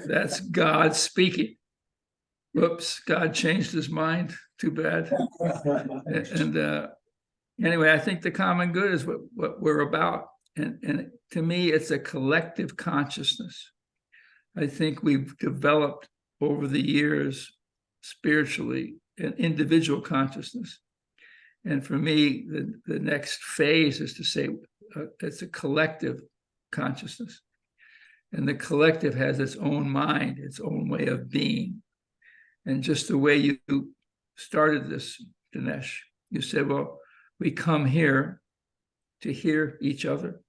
That's God speaking. Whoops, God changed his mind. Too bad. And anyway, I think the common good is what we're about. And to me, it's a collective consciousness. I think we've developed over the years spiritually an individual consciousness. And for me, the next phase is to say it's a collective consciousness. And the collective has its own mind, its own way of being. And just the way you started this, Dinesh, you said, well, we come here to hear each other.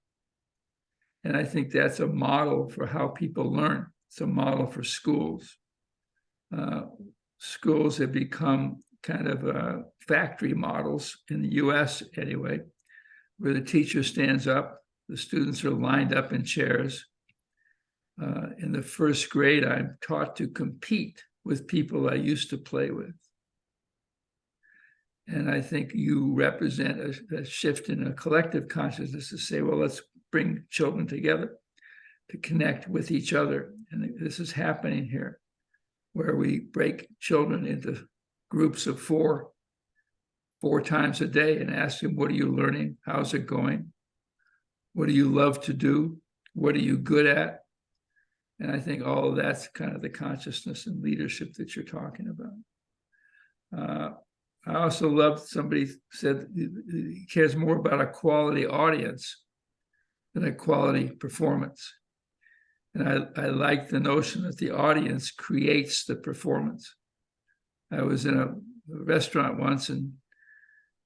And I think that's a model for how people learn. It's a model for schools. Schools have become kind of factory models in the US anyway, where the teacher stands up, the students are lined up in chairs. In the first grade, I'm taught to compete with people I used to play with. And I think you represent a shift in a collective consciousness to say, well, let's bring children together to connect with each other. And this is happening here, where we break children into groups of four times a day and ask them, what are you learning? How's it going? What do you love to do? What are you good at? And I think all of that's kind of the consciousness and leadership that you're talking about. I also loved somebody said he cares more about a quality audience than a quality performance. And I like the notion that the audience creates the performance. I was in a restaurant once, and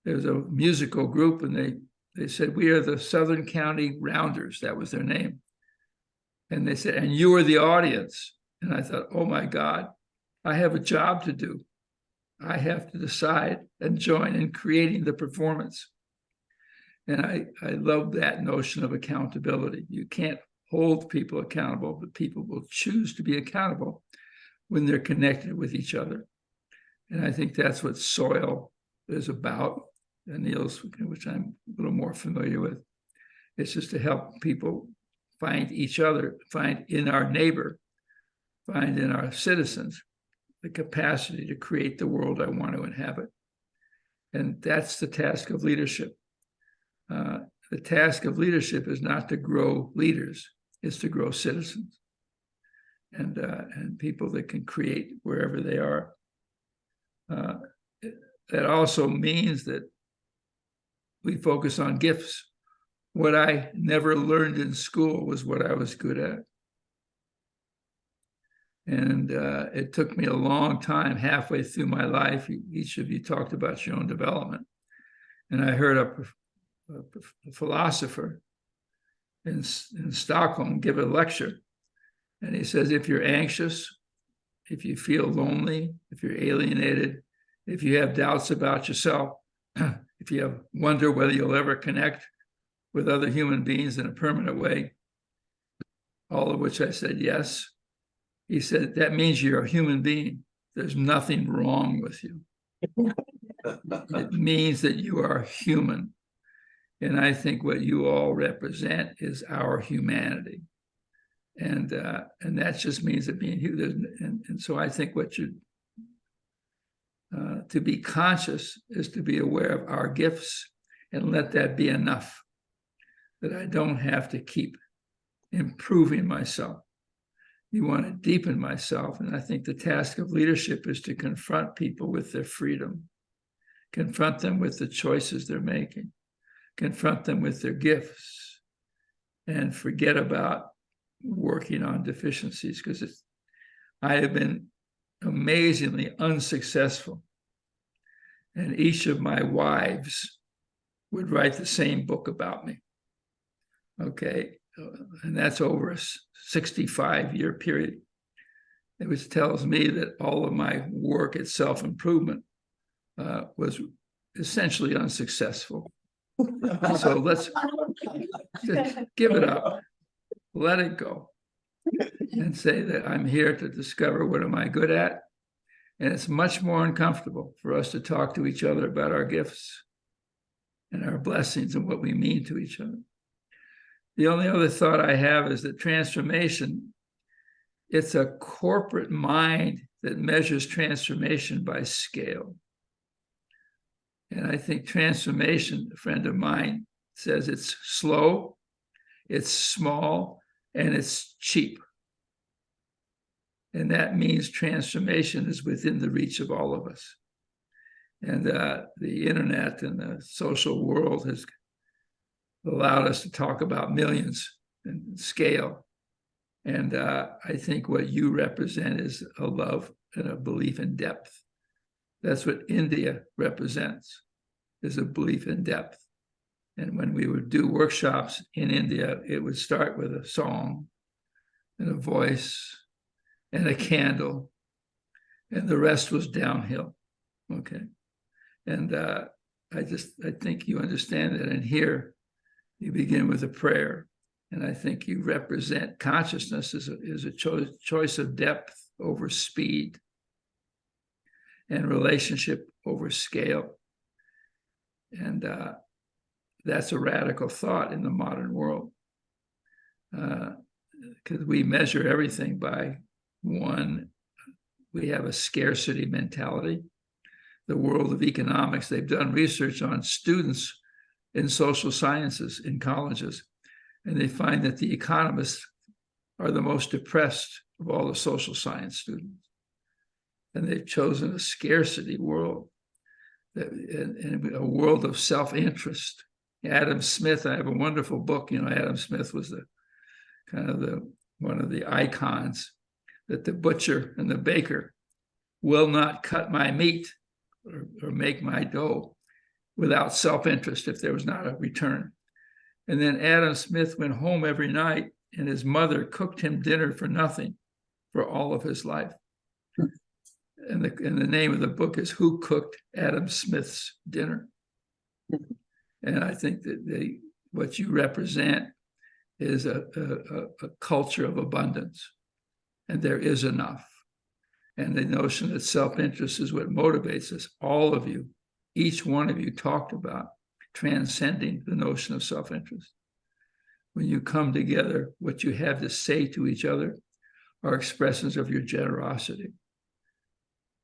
there was a musical group, and they said, we are the Southern County Rounders. That was their name. And they said, and you are the audience. And I thought, oh my God, I have a job to do. I have to decide and join in creating the performance. And I love that notion of accountability. You can't hold people accountable, but people will choose to be accountable when they're connected with each other. And I think that's what soil is about, and Niels, which I'm a little more familiar with. It's just to help people find each other, find in our neighbor, find in our citizens the capacity to create the world I want to inhabit. And that's the task of leadership. The task of leadership is not to grow leaders, it's to grow citizens and people that can create wherever they are. That also means that we focus on gifts. What I never learned in school was what I was good at. And it took me a long time, halfway through my life. Each of you talked about your own development. And I heard a philosopher in Stockholm give a lecture. And he says, if you're anxious, if you feel lonely, if you're alienated, if you have doubts about yourself, if you have wonder whether you'll ever connect with other human beings in a permanent way, all of which I said yes. He said, that means you're a human being. There's nothing wrong with you. It means that you are human. And I think what you all represent is our humanity. And that just means that being human. And so I think what you to be conscious is to be aware of our gifts and let that be enough, that I don't have to keep improving myself. You want to deepen myself. And I think the task of leadership is to confront people with their freedom, confront them with the choices they're making, confront them with their gifts, and forget about working on deficiencies, because I have been amazingly unsuccessful. And each of my wives would write the same book about me. Okay. And that's over a 65-year period, which tells me that all of my work at self-improvement was essentially unsuccessful. So let's just give it up, let it go, and say that I'm here to discover what am I good at. And it's much more uncomfortable for us to talk to each other about our gifts and our blessings and what we mean to each other. The only other thought I have is that transformation it's a corporate mind that measures transformation by scale. And I think transformation, a friend of mine says, it's slow, it's small, and it's cheap. And that means transformation is within the reach of all of us. And the internet and the social world has allowed us to talk about millions and scale. And I think what you represent is a love and a belief in depth. That's what India represents, is a belief in depth. And when we would do workshops in India, it would start with a song and a voice and a candle, and the rest was downhill. Okay. And I think you understand that. And here you begin with a prayer. And I think you represent consciousness as a choice of depth over speed and relationship over scale. And that's a radical thought in the modern world, because we measure everything by one. We have a scarcity mentality. The world of economics, they've done research on students in social sciences in colleges, and they find that the economists are the most depressed of all the social science students. And they've chosen a scarcity world, and a world of self-interest. Adam Smith, I have a wonderful book. Adam Smith was one of the icons, that the butcher and the baker will not cut my meat or make my dough without self-interest if there was not a return. And then Adam Smith went home every night, and his mother cooked him dinner for nothing for all of his life. And the name of the book is Who Cooked Adam Smith's Dinner? And I think that what you represent is a culture of abundance, and there is enough. And the notion that self-interest is what motivates us, all of you, each one of you talked about transcending the notion of self-interest. When you come together, what you have to say to each other are expressions of your generosity.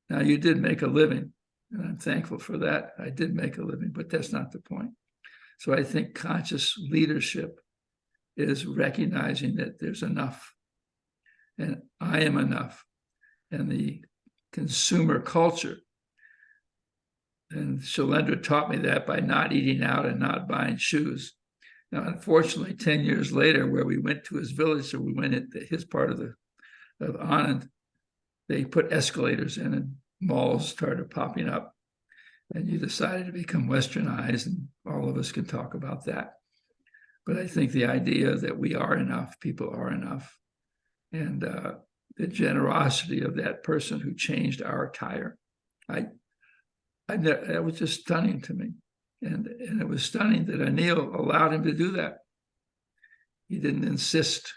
Now, you did make a living, and I'm thankful for that. I did make a living, but that's not the point. So I think conscious leadership is recognizing that there's enough, and I am enough. And the consumer culture, and Shailendra taught me that by not eating out and not buying shoes. Now, unfortunately, 10 years later, where we went to his village, or we went into his part of Anand, they put escalators in, and malls started popping up. And you decided to become westernized, and all of us can talk about that. But I think the idea that we are enough, people are enough, and the generosity of that person who changed our tire, that was just stunning to me. And it was stunning that Anil allowed him to do that. He didn't insist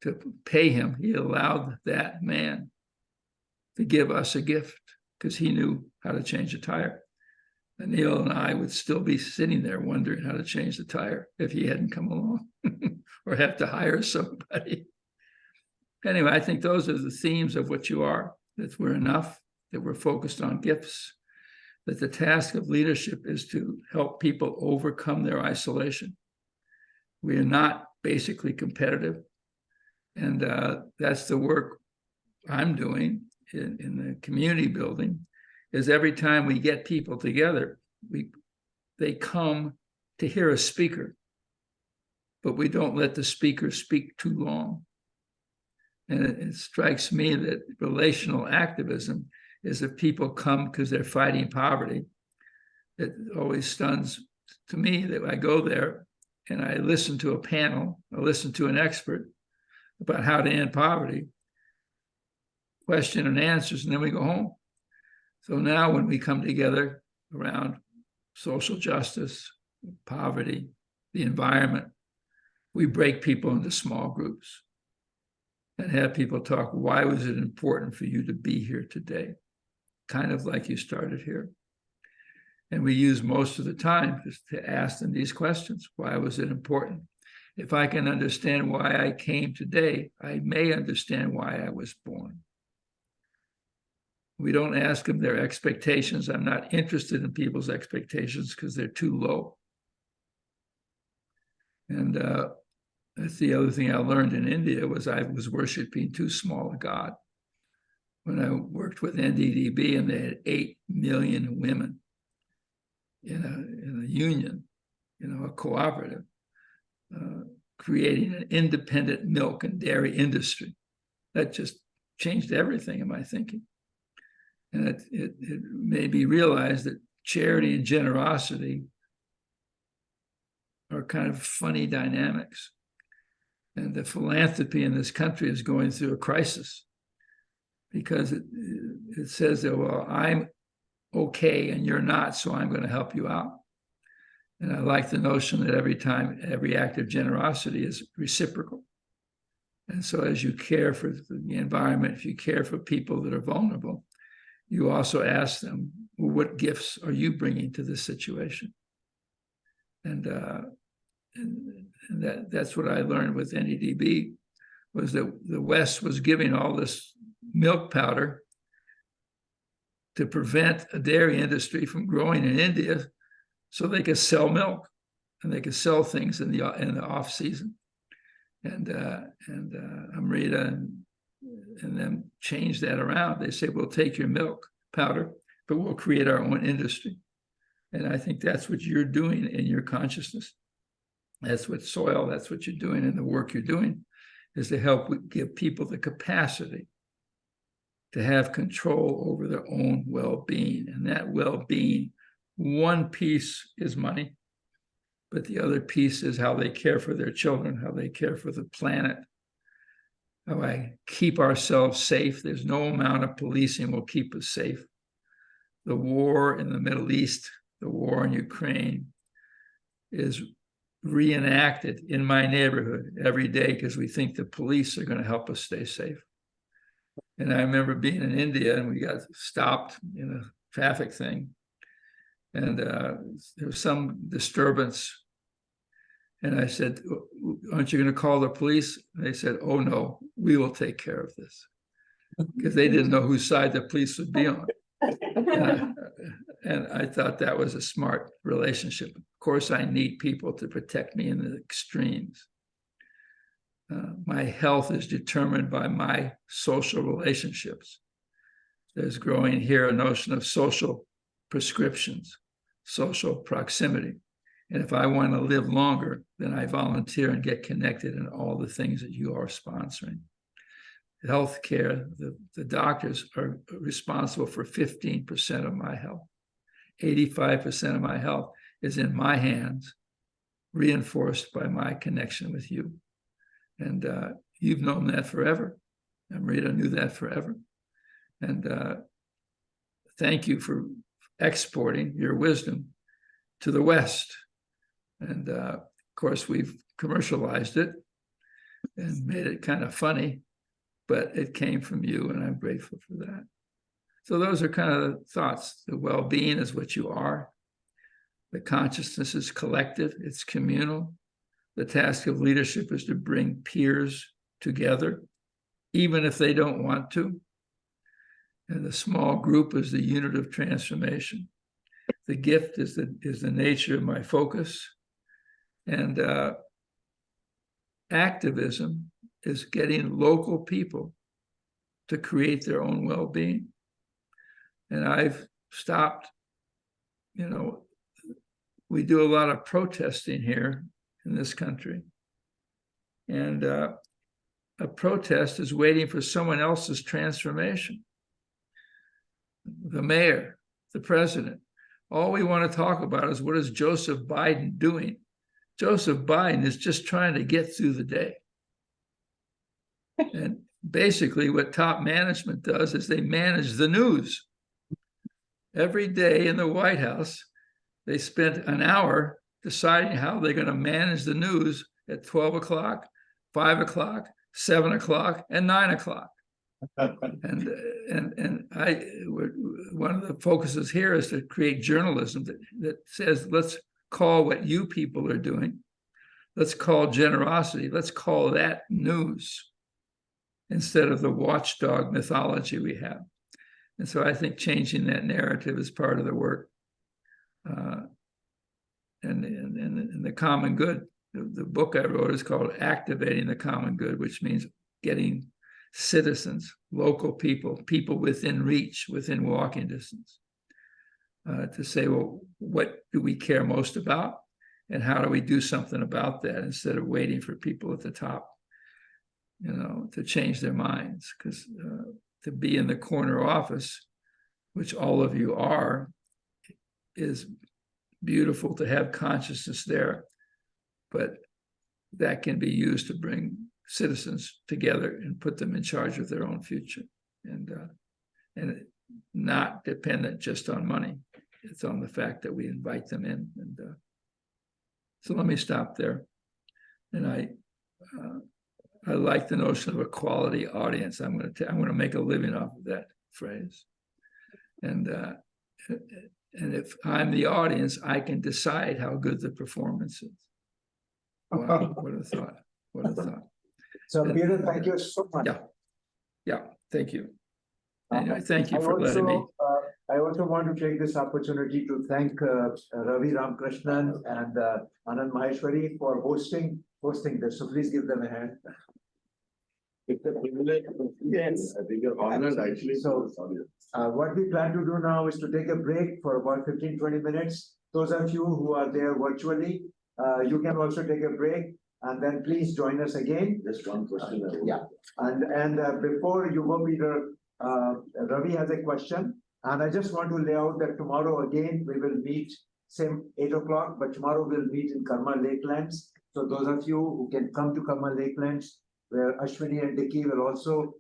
to pay him. He allowed that man to give us a gift because he knew how to change a tire. Anil and I would still be sitting there wondering how to change the tire if he hadn't come along or have to hire somebody. Anyway, I think those are the themes of what you are, that we're enough, that we're focused on gifts, that the task of leadership is to help people overcome their isolation. We are not basically competitive. And that's the work I'm doing in the community building, is every time we get people together, they come to hear a speaker, but we don't let the speaker speak too long. And it strikes me that relational activism is if people come because they're fighting poverty. It always stuns to me that I go there and I listen to a panel, I listen to an expert about how to end poverty, question and answers, and then we go home. So now when we come together around social justice, poverty, the environment, we break people into small groups and have people talk, why was it important for you to be here today? Kind of like you started here. And we use most of the time just to ask them these questions. Why was it important? If I can understand why I came today, I may understand why I was born. We don't ask them their expectations. I'm not interested in people's expectations because they're too low. And that's the other thing I learned in India was I was worshiping too small a God. When I worked with NDDB and they had 8 million women in a union, a cooperative, creating an independent milk and dairy industry. That just changed everything in my thinking. And it made me realize that charity and generosity are kind of funny dynamics. And the philanthropy in this country is going through a crisis because it says that, well, I'm okay and you're not, so I'm going to help you out. And I like the notion that every act of generosity is reciprocal. And so as you care for the environment, if you care for people that are vulnerable, you also ask them, well, what gifts are you bringing to this situation? And that's what I learned with NEDB, was that the West was giving all this milk powder to prevent a dairy industry from growing in India so they could sell milk and they could sell things in the off season. And Amrita and them changed that around. They say, we'll take your milk powder, but we'll create our own industry. And I think that's what you're doing in your consciousness. That's what soil, that's what you're doing, and the work you're doing is to help give people the capacity to have control over their own well-being. And that well-being, one piece is money, but the other piece is how they care for their children, how they care for the planet, how I keep ourselves safe. There's no amount of policing will keep us safe. The war in the Middle East, the war in Ukraine is reenacted in my neighborhood every day because we think the police are going to help us stay safe. And I remember being in India and we got stopped in a traffic thing. And there was some disturbance. And I said, aren't you going to call the police? And they said, oh, no, we will take care of this. Because they didn't know whose side the police would be on. And I thought that was a smart relationship. Of course, I need people to protect me in the extremes. My health is determined by my social relationships. There's growing here a notion of social prescriptions, social proximity. And if I want to live longer, then I volunteer and get connected in all the things that you are sponsoring. Healthcare, the doctors are responsible for 15% of my health. 85% of my health is in my hands, reinforced by my connection with you. And you've known that forever. Amrita knew that forever. And thank you for exporting your wisdom to the West. And of course, we've commercialized it and made it kind of funny, but it came from you, and I'm grateful for that. So those are kind of the thoughts. The well-being is what you are. The consciousness is collective, it's communal. The task of leadership is to bring peers together, even if they don't want to. And the small group is the unit of transformation. The gift is the nature of my focus. And activism is getting local people to create their own well-being. And I've stopped, we do a lot of protesting here in this country. And a protest is waiting for someone else's transformation. The mayor, the president, all we want to talk about is what is Joseph Biden doing? Joseph Biden is just trying to get through the day. And basically what top management does is they manage the news. Every day in the White House, they spent an hour deciding how they're going to manage the news at 12 o'clock, 5 o'clock, 7 o'clock, and 9 o'clock. And one of the focuses here is to create journalism that says, let's call what you people are doing let's call generosity, let's call that news instead of the watchdog mythology we have. And so I think changing that narrative is part of the work. And the common good, the book I wrote is called Activating the Common Good, which means getting citizens, local people, people within reach, within walking distance, to say, well, what do we care most about? And how do we do something about that instead of waiting for people at the top, to change their minds? Because to be in the corner office, which all of you are, is beautiful to have consciousness there, but that can be used to bring citizens together and put them in charge of their own future, and not dependent just on money. It's on the fact that we invite them in. And so let me stop there. And I like the notion of a quality audience. I'm going to make a living off of that phrase. And if I'm the audience, I can decide how good the performance is. Wow, what a thought. What a thought. So, Peter, thank you so much. Yeah, thank you. Anyway, thank you for letting me. I also want to take this opportunity to thank Ravi Ramakrishnan and Anand Maheshwari for hosting this. So please give them a hand. It's a privilege. Yes. I think you're honored actually. So, what we plan to do now is to take a break for about 15-20 minutes. Those of you who are there virtually, you can also take a break, and then please join us again. Just one question. Yeah. And before you go, Peter, Ravi has a question, and I just want to lay out that tomorrow again we will meet same 8 o'clock, but tomorrow we'll meet in Karma Lakelands. So those of you who can come to Karma Lakelands, where Ashwini and Dicky will also,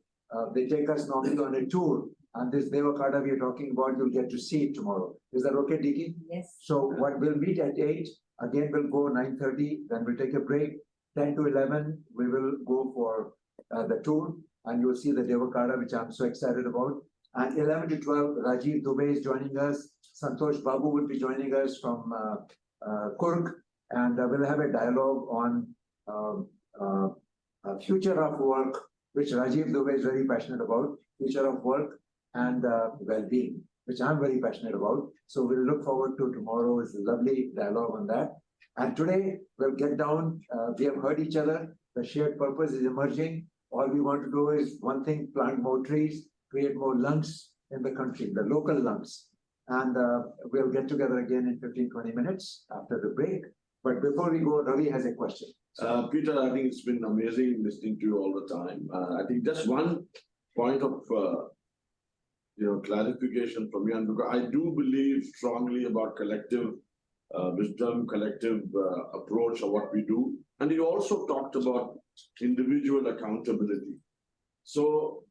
they take us normally on a tour, and this Devakada we are talking about, you'll get to see it tomorrow. Is that okay, Dicky? Yes. So what we'll meet at 8, again we'll go 9:30, then we'll take a break. 10 to 11, we will go for the tour, and you'll see the Devakada, which I'm so excited about. And 11 to 12, Rajiv Dubey is joining us. Santosh Babu will be joining us from Kurg, and we'll have a dialogue on future of work, which Rajiv Dubey is very passionate about, future of work and well-being, which I'm very passionate about. So we'll look forward to tomorrow's lovely dialogue on that. And today we'll get down, we have heard each other, the shared purpose is emerging. All we want to do is one thing, plant more trees, create more lungs in the country, the local lungs. And we'll get together again in 15-20 minutes after the break. But before we go, Ravi has a question. Peter, I think it's been amazing listening to you all the time. I think just one point of clarification from you, and because I do believe strongly about collective wisdom, collective approach of what we do. And you also talked about individual accountability. So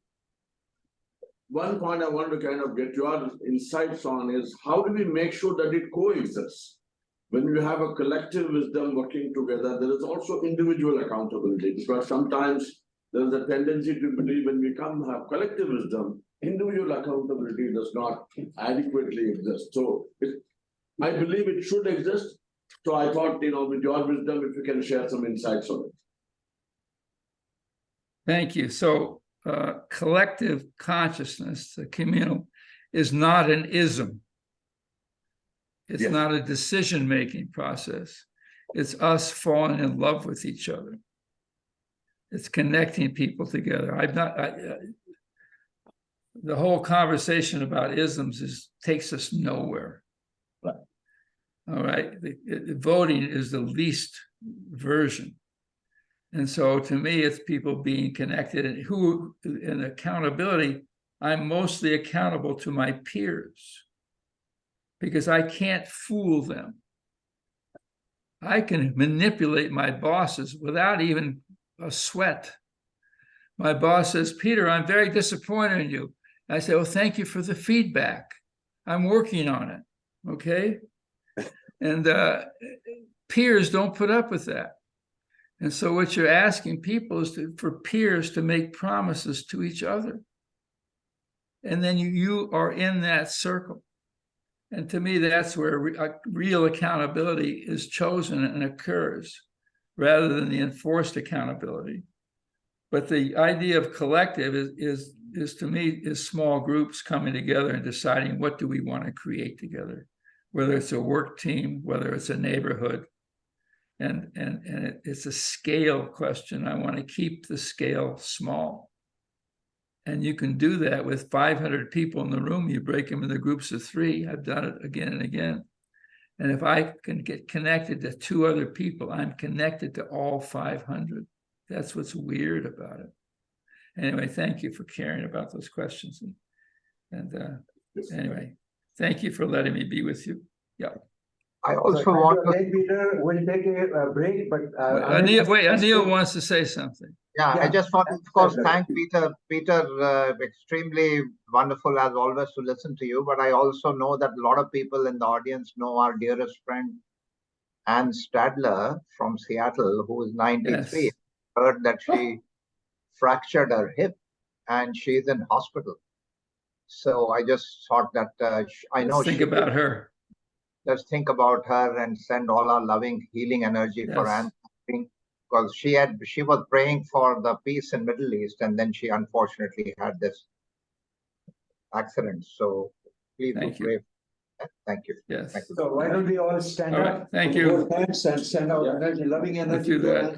one point I want to kind of get your insights on is how do we make sure that it coexists? When you have a collective wisdom working together, there is also individual accountability, because sometimes there's a tendency to believe when we have collective wisdom, individual accountability does not adequately exist. So I believe it should exist. So I thought, with your wisdom, if you can share some insights on it. Thank you. So collective consciousness, the communal, is not an ism. It's Yes. not a decision-making process. It's us falling in love with each other. It's connecting people together. The whole conversation about isms takes us nowhere. Right. All right. The voting is the least version. And so to me, it's people being connected, and in accountability, I'm mostly accountable to my peers because I can't fool them. I can manipulate my bosses without even a sweat. My boss says, Peter, I'm very disappointed in you. I say, well, thank you for the feedback. I'm working on it. Okay. And peers don't put up with that. And so what you're asking people is for peers to make promises to each other. And then you are in that circle. And to me, that's where real accountability is chosen and occurs. rather than the enforced accountability. But the idea of collective is to me, is small groups coming together and deciding what do we want to create together, whether it's a work team, whether it's a neighborhood. And it's a scale question. I want to keep the scale small. And you can do that with 500 people in the room. You break them into groups of 3. I've done it again and again. And if I can get connected to 2 other people, I'm connected to all 500. That's what's weird about it. Anyway, thank you for caring about those questions. And anyway, thank you for letting me be with you. Yeah. I also want to. Peter, we'll take a break, but. Anil wants to say something. Yeah, I just want to, of course, thank Peter. Peter, extremely wonderful as always to listen to you. But I also know that a lot of people in the audience know our dearest friend, Ann Stadler from Seattle, who is 93. Yes. Heard that she fractured her hip and she's in hospital. So I just thought that I know. Think about her. Let's think about her and send all our loving, healing energy for Anne, because she was praying for the peace in Middle East, and then she unfortunately had this accident. So please do pray. Thank you. Yes. Thank you. So why don't we all stand up? Thank you. Thanks and send out energy, loving energy to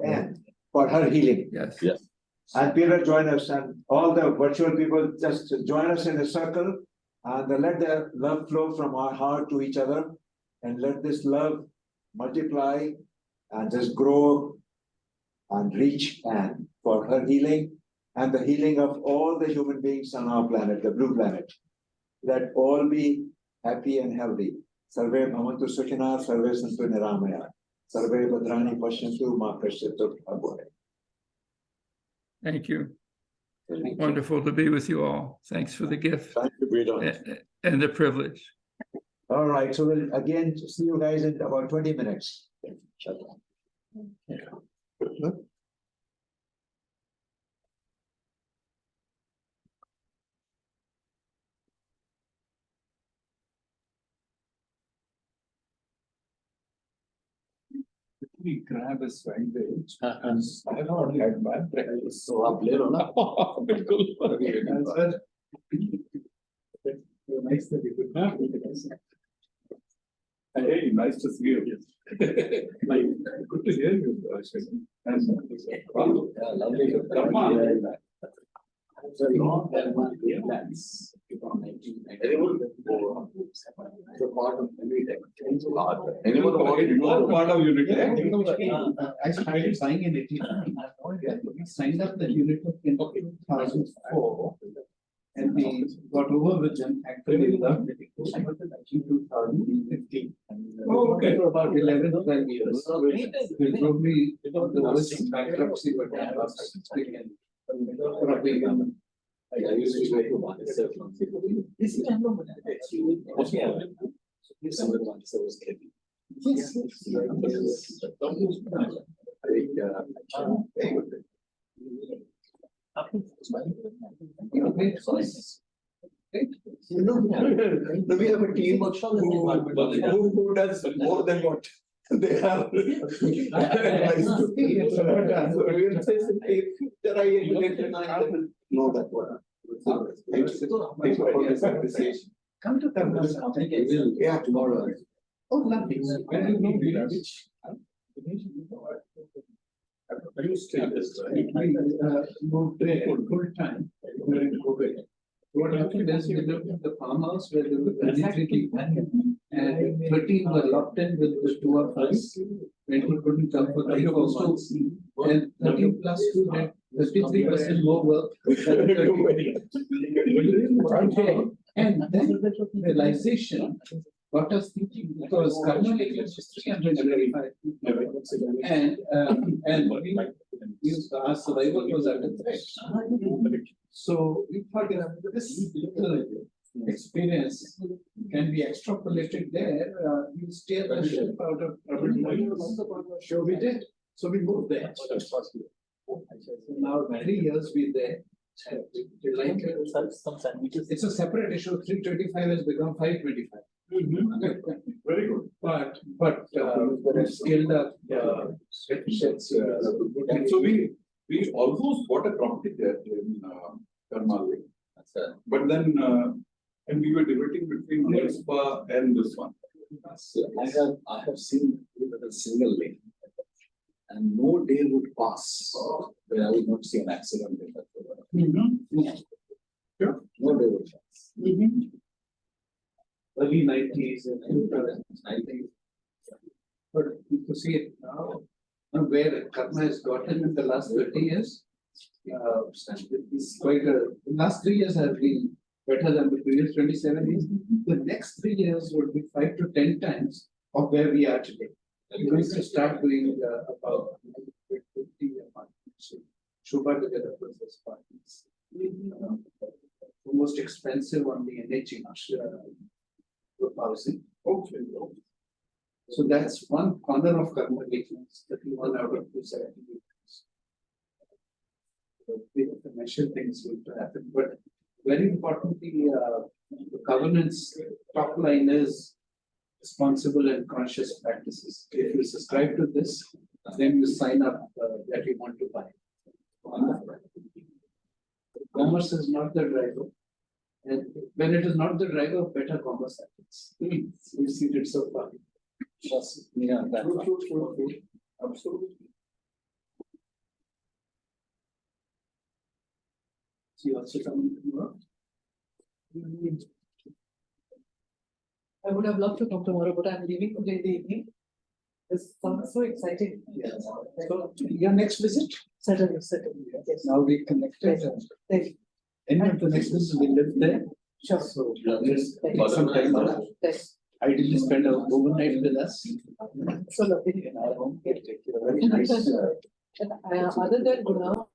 Anne for her healing. Yes. Yes. And Peter, join us, and all the virtual people just join us in a circle. And let the love flow from our heart to each other, and let this love multiply and just grow and reach Anne for her healing and the healing of all the human beings on our planet, the blue planet. Let all be happy and healthy. Sarve bhavantu sukhina, sarve santu niramaya, sarve bhadrani pashyantu ma kashyatu bhagavate. Thank you. Wonderful to be with you all. Thanks for the gift. Thank you, Peter. And the privilege. All right, so we'll again see you guys in about 20 minutes. We grab a sandwich and I have not had my breakfast. So आप ले लो ना बिल्कुल nice to be with you. Hey, nice to see you. Like, good to hear you. And lovely. Come on. So long plans. Part of anyone part of unit? I started buying in 89. We signed up the unit in 2004, and we got over with them actually in 2015. Oh, okay. For about 11 to 12 years. We probably the worst bankruptcy, but I used to go to one. We have a team who does more than what they have. Know that one. Come to Convener. Yeah, tomorrow. Oh, lovely. When you know which? You stay this, right? Moved there full time during COVID. What happened is we looked at the farmhouse where there were 23 people and 13 were locked in with the 2 of us. When we couldn't come for 3 or 4 months. And 13 plus 2 had 53% more work. And then realization got us thinking, because currently it was 325 and our survival was under threat. So we thought this experience can be extrapolated there. You steer the ship out of trouble. Sure, we did. So we moved there. So now 3 years we're there. It's a separate issue. 325 has become 525. Very good. But skilled up efficiency. So we almost bought a property there in Karmali. But then and we were debating between their spa and this one. I have seen it as a single lane. And no day would pass where I would not see an accident in that road. Sure. No day would pass. Early 90s and 90s. But to see it now, where Karma has gotten in the last 30 years, it's quite the last 3 years have been better than the previous 27 years. The next 3 years would be 5 to 10 times of where we are today. We're going to start doing about 50 a month. So, Shubha together with this partners. The most expensive on the NH housing. Okay. So that's one corner of Karma weakness, 31 out of 270. We have to measure things need to happen, but very importantly, the governance top line is responsible and conscious practices. If you subscribe to this, then you sign up that you want to buy. Commerce is not the driver. And when it is not the driver, better commerce happens. We've seen it so far. Trust me on that. True. Absolutely. So you also coming tomorrow? I would have loved to come tomorrow, but I'm leaving today in the evening. This sounds so exciting. Yes. So your next visit? Certainly. Yes. Now we connected. Thank you. Any of the next visit we live there. Sure. So let's take some time out. Thanks. Ideally spend an overnight with us. So lovely. In our home. Take care. Very nice. And, other than Guna,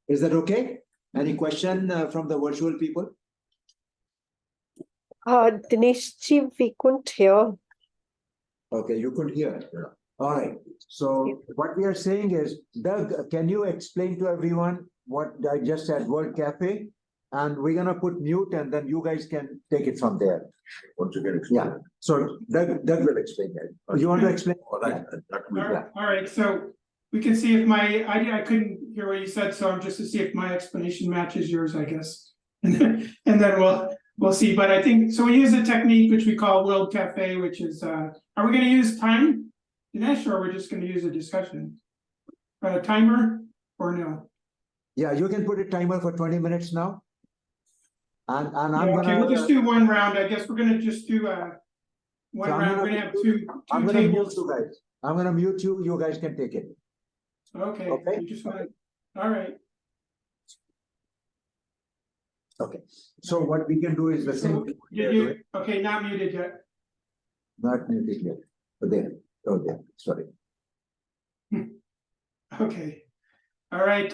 Is that okay? Any question from the virtual people? Dinesh ji, we couldn't hear. Okay, you could hear. All right. So what we are saying is, Doug, can you explain to everyone what I just said, World Cafe? And we're gonna put mute and then you guys can take it from there. Once you get explained. Yeah. So Doug will explain that. You want to explain? All right, that will be. Yeah. All right, so we can see if I couldn't hear what you said, so I'm just to see if my explanation matches yours, I guess. And then we'll see, but I think, so we use a technique which we call World Cafe, which is, are we gonna use time, Dinesh, or are we just gonna use a discussion? Timer or no? Yeah, you can put a timer for 20 minutes now. And I'm Yeah, okay, gonna. we'll just do one round, I guess we're gonna just do one So I'm round, gonna- we're gonna have two I'm gonna mute tables. you guys. I'm gonna mute you. You guys can take it. Okay, Okay. you just wanna, all right. Okay. So what we can do is the So, same. okay, not muted yet. Not muted yet. But there. Oh, there. Sorry. Okay, all right,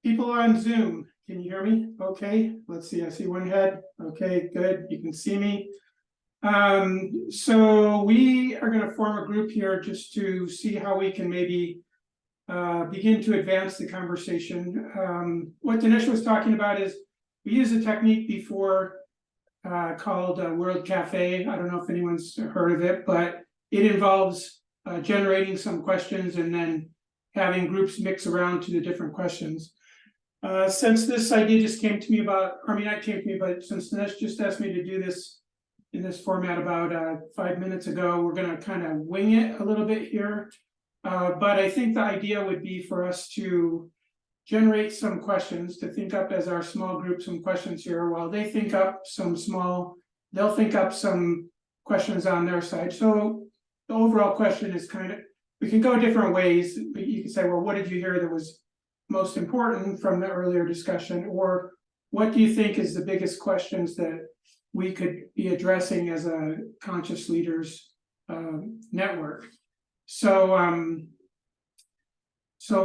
people on Zoom, can you hear me? Okay, let's see, I see one head. Okay, good, you can see me. So we are gonna form a group here just to see how we can maybe begin to advance the conversation. What Dinesh was talking about is we used a technique before called World Cafe. I don't know if anyone's heard of it, but it involves generating some questions and then having groups mix around to the different questions. Since this idea just came to me about, I mean, not came to me, but since Dinesh just asked me to do this in this format about 5 minutes ago, we're gonna kind of wing it a little bit here. But I think the idea would be for us to generate some questions, to think up as our small group some questions here, while they think up they'll think up some questions on their side. So the overall question is kind of, we can go different ways. You can say, well, what did you hear that was most important from the earlier discussion? Or what do you think is the biggest questions that we could be addressing as a conscious leaders network? So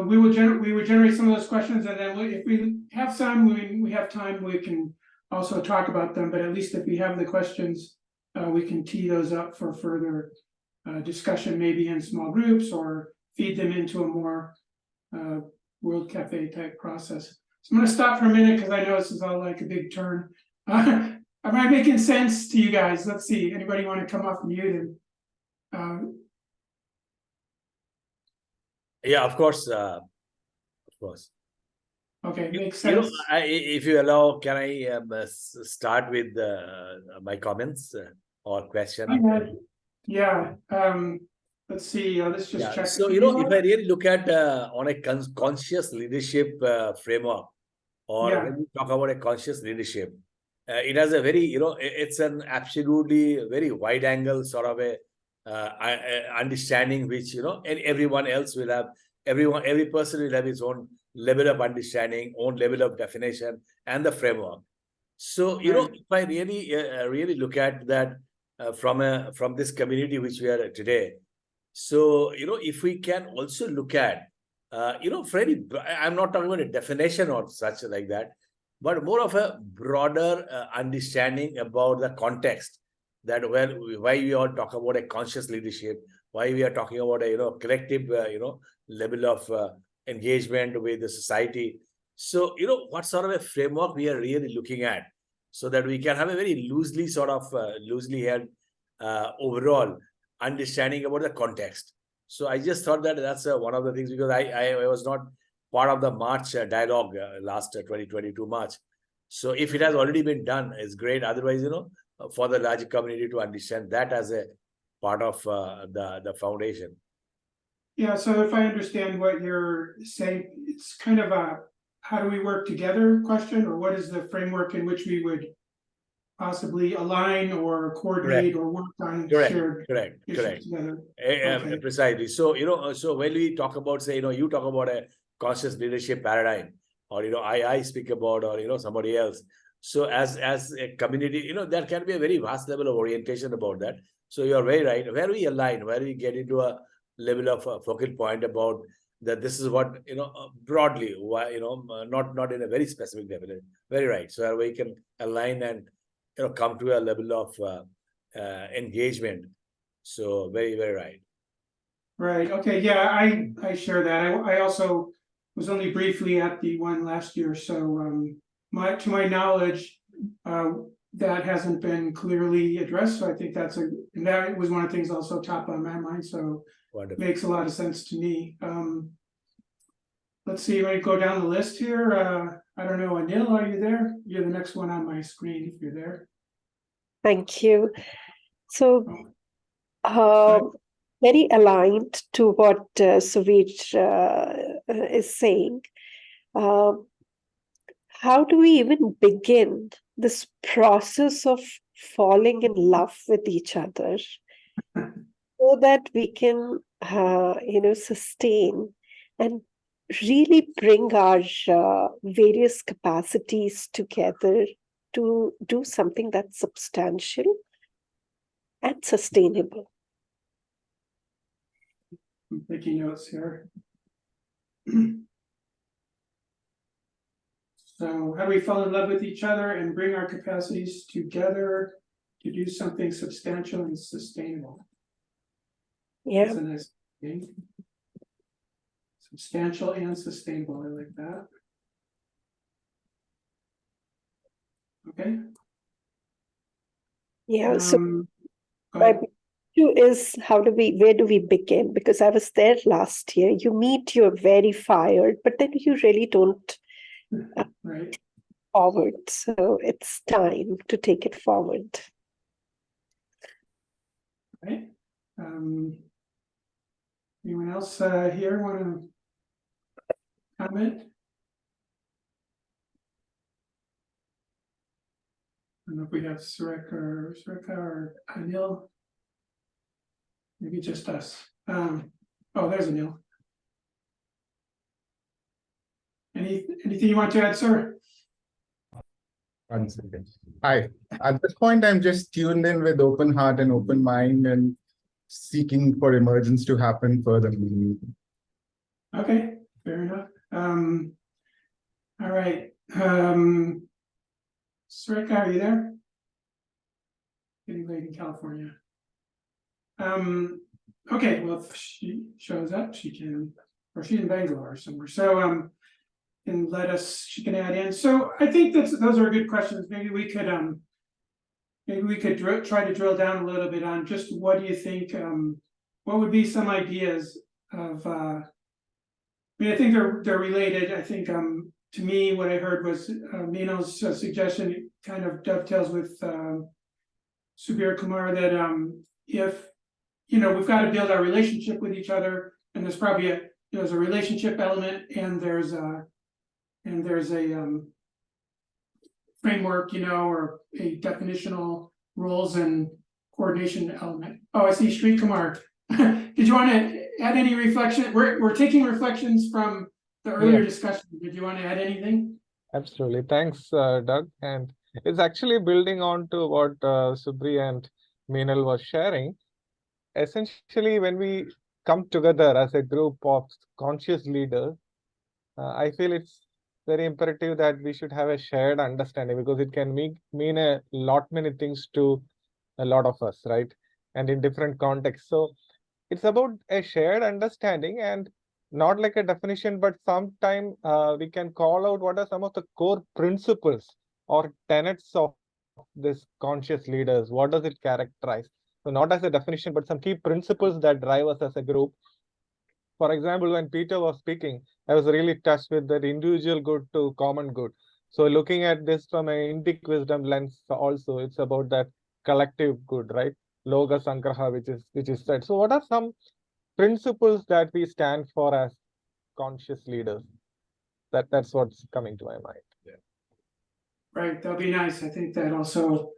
we would generate some of those questions, and then if we have some, we have time, we can also talk about them. But at least if we have the questions, we can tee those up for further discussion, maybe in small groups, or feed them into a more World Cafe type process. So I'm going to stop for a minute because I know this is all like a big turn. Am I making sense to you guys? Let's see. Anybody want to come off mute and yeah, of course. okay, makes You know, sense. if you allow, can I start with my comments or question? Yeah, let's see, let's just Yeah. check. So, you know, if I really look at on a conscious leadership framework, or Yeah. when we talk about a conscious leadership, it has a very, you know, it's an absolutely very wide angle sort of a understanding, which, you know, and everyone else will have, every person will have his own level of understanding, own level of definition, and the framework. So, you know, if I really look at that from this community which we are today, so, you know, if we can also look at, you know, Freddie, I'm not talking about a definition or such like that, but more of a broader understanding about the context, that why we all talk about a conscious leadership, why we are talking about a, you know, collective, you know, level of engagement with the society. So, you know, what sort of a framework we are really looking at, so that we can have a very loosely sort of loosely held overall understanding about the context. So I just thought that that's one of the things, because I was not part of the March dialogue last 2022 March. So if it has already been done, it's great. Otherwise, you know, for the larger community to understand that as a part of the foundation. Yeah, so if I understand what you're saying, it's kind of a how do we work together question, or what is the framework in which we would possibly align or coordinate or work on shared issues together? Okay. Precisely. So, you know, so when we talk about, say, you know, you talk about a conscious leadership paradigm, or, you know, I speak about, or, you know, somebody else. So as a community, you know, there can be a very vast level of orientation about that. So you're very right. Where we align, where we get into a level of focal point about that this is what, broadly, why, not in a very specific level. Very right. So we can align and, come to a level of engagement. So very, very right. Right, okay, yeah, I share that. I also was only briefly at the one last year, so to my knowledge, that hasn't been clearly addressed, so I think and that was one of the things also top on my mind, so Wonderful. makes a lot of sense to me. Let's see, let me go down the list here. I don't know, Anil, are you there? You're the next one on my screen if you're there. Thank you. So, very aligned to what Suvir is saying. How do we even begin this process of falling in love with each other so that we can, sustain and really bring our various capacities together to do something that's substantial and sustainable? I'm taking notes here. So how do we fall in love with each other and bring our capacities together to do something substantial and sustainable? Yeah. That's a nice thing. Substantial and sustainable, I like that. Okay. Yeah. So Go my ahead. issue is where do we begin? Because I was there last year. You meet, you're very fired, but then you really don't Right. forward. So it's time to take it forward. Right. Anyone else here want to comment? I don't know if we have Sureka or Anil. Maybe just us. Oh, there's Anil. Anything you want to add, sir? 1 second. Hi. At this point, I'm just tuned in with open heart and open mind and seeking for emergence to happen further. Okay, fair enough. All right. Sureka, are you there? Getting late in California. Okay, well, if she shows up, she can, or she's in Bangalore somewhere. So and she can add in. So I think those are good questions. Maybe we could try to drill down a little bit on just what do you think, what would be some ideas of I mean, I think they're related. I think to me what I heard was Meenal's suggestion kind of dovetails with Subir Kumar that if we've got to build our relationship with each other, and there's probably there's a relationship element and there's a framework, or a definitional roles and coordination element. Oh, I see Sri Kumar. Did you want to add any reflection? We're taking reflections from the earlier discussion. Did you want to add anything? Absolutely. Thanks, Doug. And it's actually building on to what Subri and Meenal was sharing. Essentially, when we come together as a group of conscious leaders, I feel it's very imperative that we should have a shared understanding, because it can mean a many things to a lot of us, right? And in different contexts. So it's about a shared understanding, and not like a definition, but sometime we can call out what are some of the core principles or tenets of this conscious leaders. What does it characterize? So not as a definition, but some key principles that drive us as a group. For example, when Peter was speaking, I was really touched with that individual good to common good. So looking at this from an Indic wisdom lens also, it's about that collective good, right? Loga Sangraha, which is said. So what are some principles that we stand for as conscious leaders? That's what's coming to my mind. Yeah. Right, that'll be nice. I think that also,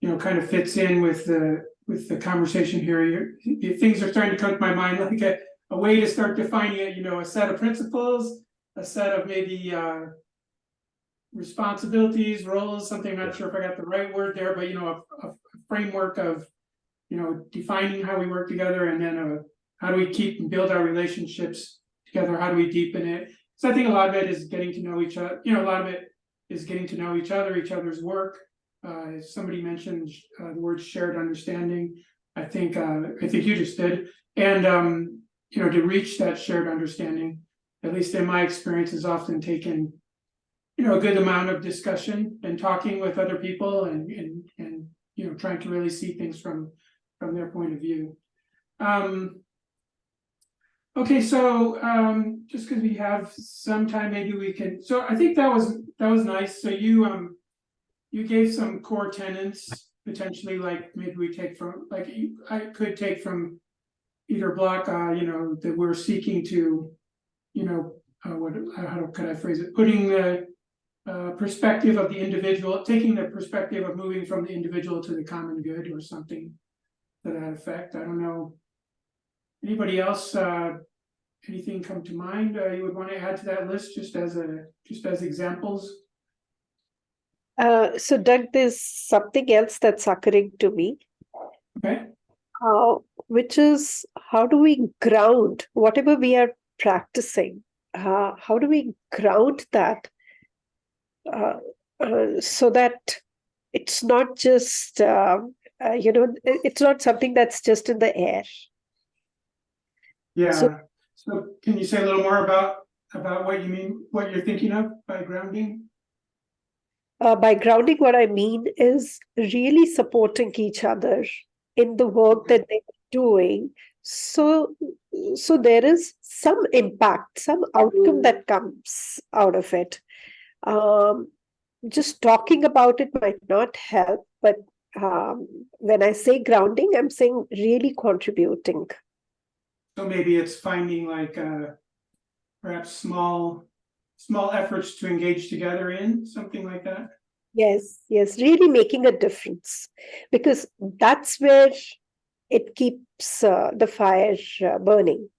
kind of fits in with the conversation here. Things are starting to come to my mind, like a way to start defining it, a set of principles, a set of maybe responsibilities, roles, something. I'm not sure if I got the right word there, but a framework of defining how we work together, and then how do we keep and build our relationships together? How do we deepen it? So I think a lot of it is getting to know each other. A lot of it is getting to know each other's work. Somebody mentioned the word shared understanding. I think you just did. And to reach that shared understanding, at least in my experience, has often taken a good amount of discussion and talking with other people and trying to really see things from their point of view. Okay, so just because we have some time, maybe we can. So I think that was nice. So you gave some core tenets potentially, like maybe we take from I could take from Peter Block, that we're seeking to, how could I phrase it? Putting the perspective of the individual, taking the perspective of moving from the individual to the common good, or something to that effect. I don't know. Anybody else? Anything come to mind you would want to add to that list, just as examples? So Doug, there's something else that's occurring to me. Okay. Which is, how do we ground whatever we are practicing? How do we ground that so that it's not just it's not something that's just in the air? Yeah. So can you say a little more about what you mean, what you're thinking of by grounding? By grounding, what I mean is really supporting each other in the work that they're doing. So there is some impact, some outcome that comes out of it. Just talking about it might not help, but when I say grounding, I'm saying really contributing. So maybe it's finding perhaps small efforts to engage together in something like that. Yes, really making a difference, because that's where it keeps the fire burning.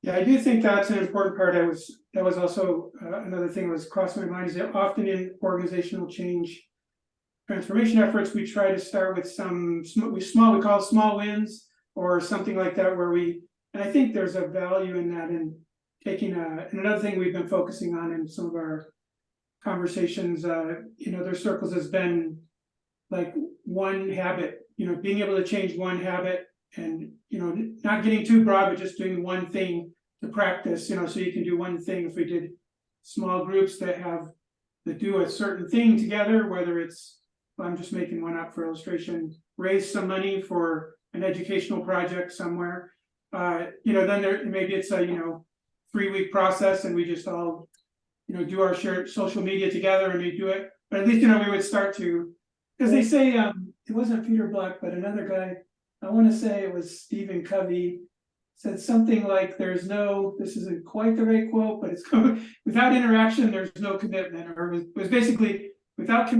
Yeah, I do think that's an important part. That was also another thing that was crossing my mind, is that often in organizational change transformation efforts, we try to start with we call it small wins or something like that, and I think there's a value in that, in taking and another thing we've been focusing on in some of our conversations, their circles, has been like one habit, being able to change one habit, and not getting too broad, but just doing one thing to practice, so you can do one thing. If we did small groups that do a certain thing together, whether it's, I'm just making one up for illustration, raise some money for an educational project somewhere, then maybe it's a 3-week process, and we just all do our shared social media together, and we do it. But at least we would start to, because they say it wasn't Peter Block, but another guy, I want to say it was Stephen Covey, said something like, this isn't quite the right quote, but it's without interaction there's no commitment, or it was basically without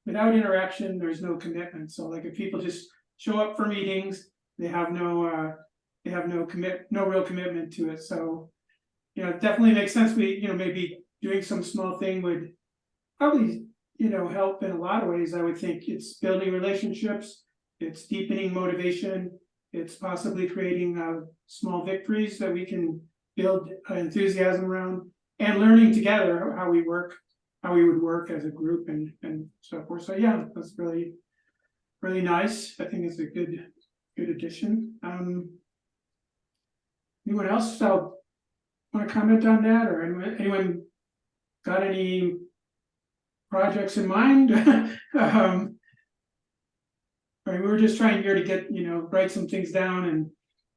interaction there's no commitment. So like, if people just show up for meetings, they have no real commitment to it. So it definitely makes sense. We maybe doing some small thing would probably help in a lot of ways. I would think it's building relationships, it's deepening motivation, it's possibly creating small victories that we can build enthusiasm around, and learning together how we would work as a group, and so forth. So yeah, that's really, really nice. I think it's a good addition. Anyone else want to comment on that, or anyone got any projects in mind? We were just trying here to get, write some things down and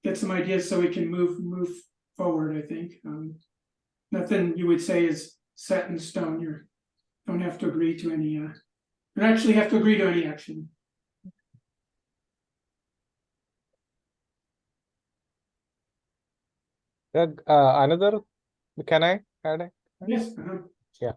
get some ideas so we can move forward. I think nothing you would say is set in stone. You don't have to agree to any. You don't actually have to agree to any action. Doug, can I add? Yes. Yeah.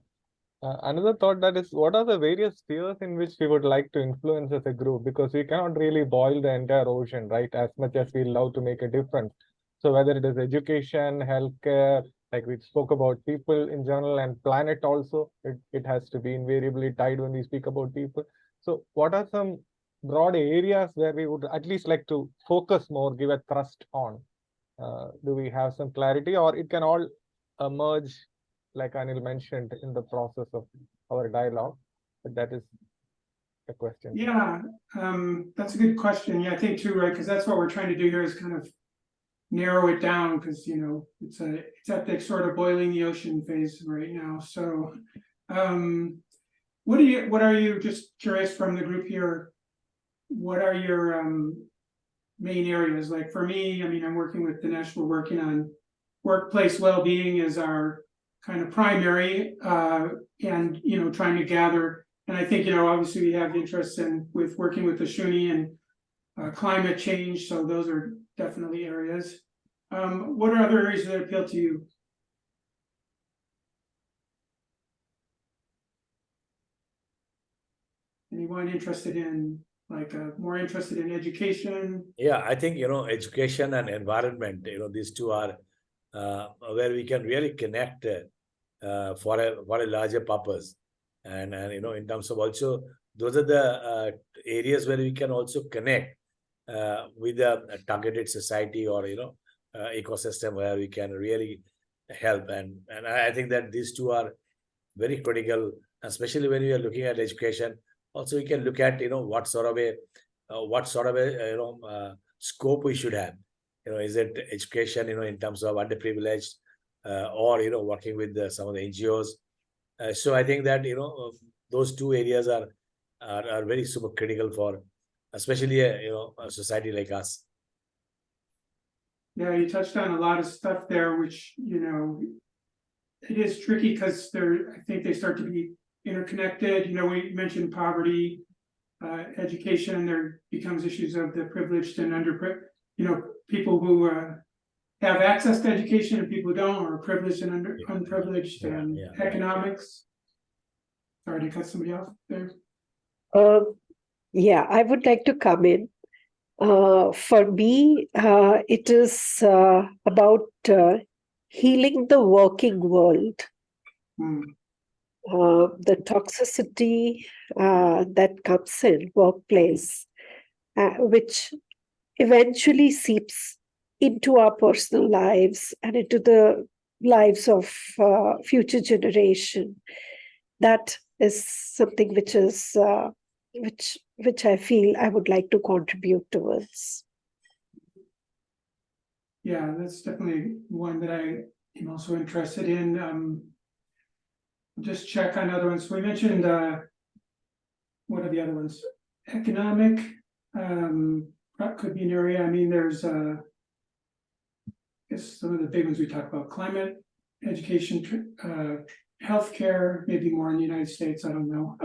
Another thought, that is, what are the various spheres in which we would like to influence as a group? Because we cannot really boil the entire ocean, right? As much as we love to make a difference. So whether it is education, healthcare, like we spoke about people in general, and planet also, it has to be invariably tied when we speak about people. So what are some broad areas where we would at least like to focus more, give a thrust on? Do we have some clarity, or it can all emerge, like Anil mentioned, in the process of our dialogue? But that is a question. Yeah, that's a good question. Yeah, I think too, right? Because that's what we're trying to do here is kind of narrow it down, because it's at the sort of boiling the ocean phase right now. So, what are you just curious from the group here? What are your main areas? Like for me, I mean, I'm working with Dinesh. We're working on workplace well-being as our kind of primary, and trying to gather. And I think obviously we have interest with working with the Shuni and climate change. So those are definitely areas. What are other areas that appeal to you? Anyone interested in more interested in education? Yeah, I think education and environment. These two are where we can really connect for a larger purpose, and in terms of also those are the areas where we can also connect with a targeted society or ecosystem where we can really help, and I think that these two are very critical, especially when we are looking at education. Also, we can look at what sort of a scope we should have. Is it education in terms of underprivileged, or working with some of the NGOs. So I think that those two areas are very super critical for especially a society like us. Yeah, you touched on a lot of stuff there, which it is tricky because I think they start to be interconnected. We mentioned poverty, education. There becomes issues of the privileged and people who have access to education and people who don't, or privileged and unprivileged, and economics. Sorry to cut somebody off there. Yeah, I would like to come in. For me, it is about healing the working world. The toxicity that comes in workplace, which eventually seeps into our personal lives and into the lives of future generation. That is something which is which I feel I would like to contribute towards. Yeah, that's definitely one that I am also interested in. Just check on other ones. So we mentioned what are the other ones? Economic, that could be an area. I mean, there's I guess some of the big ones we talk about: climate, education, healthcare, maybe more in the United States. I don't know.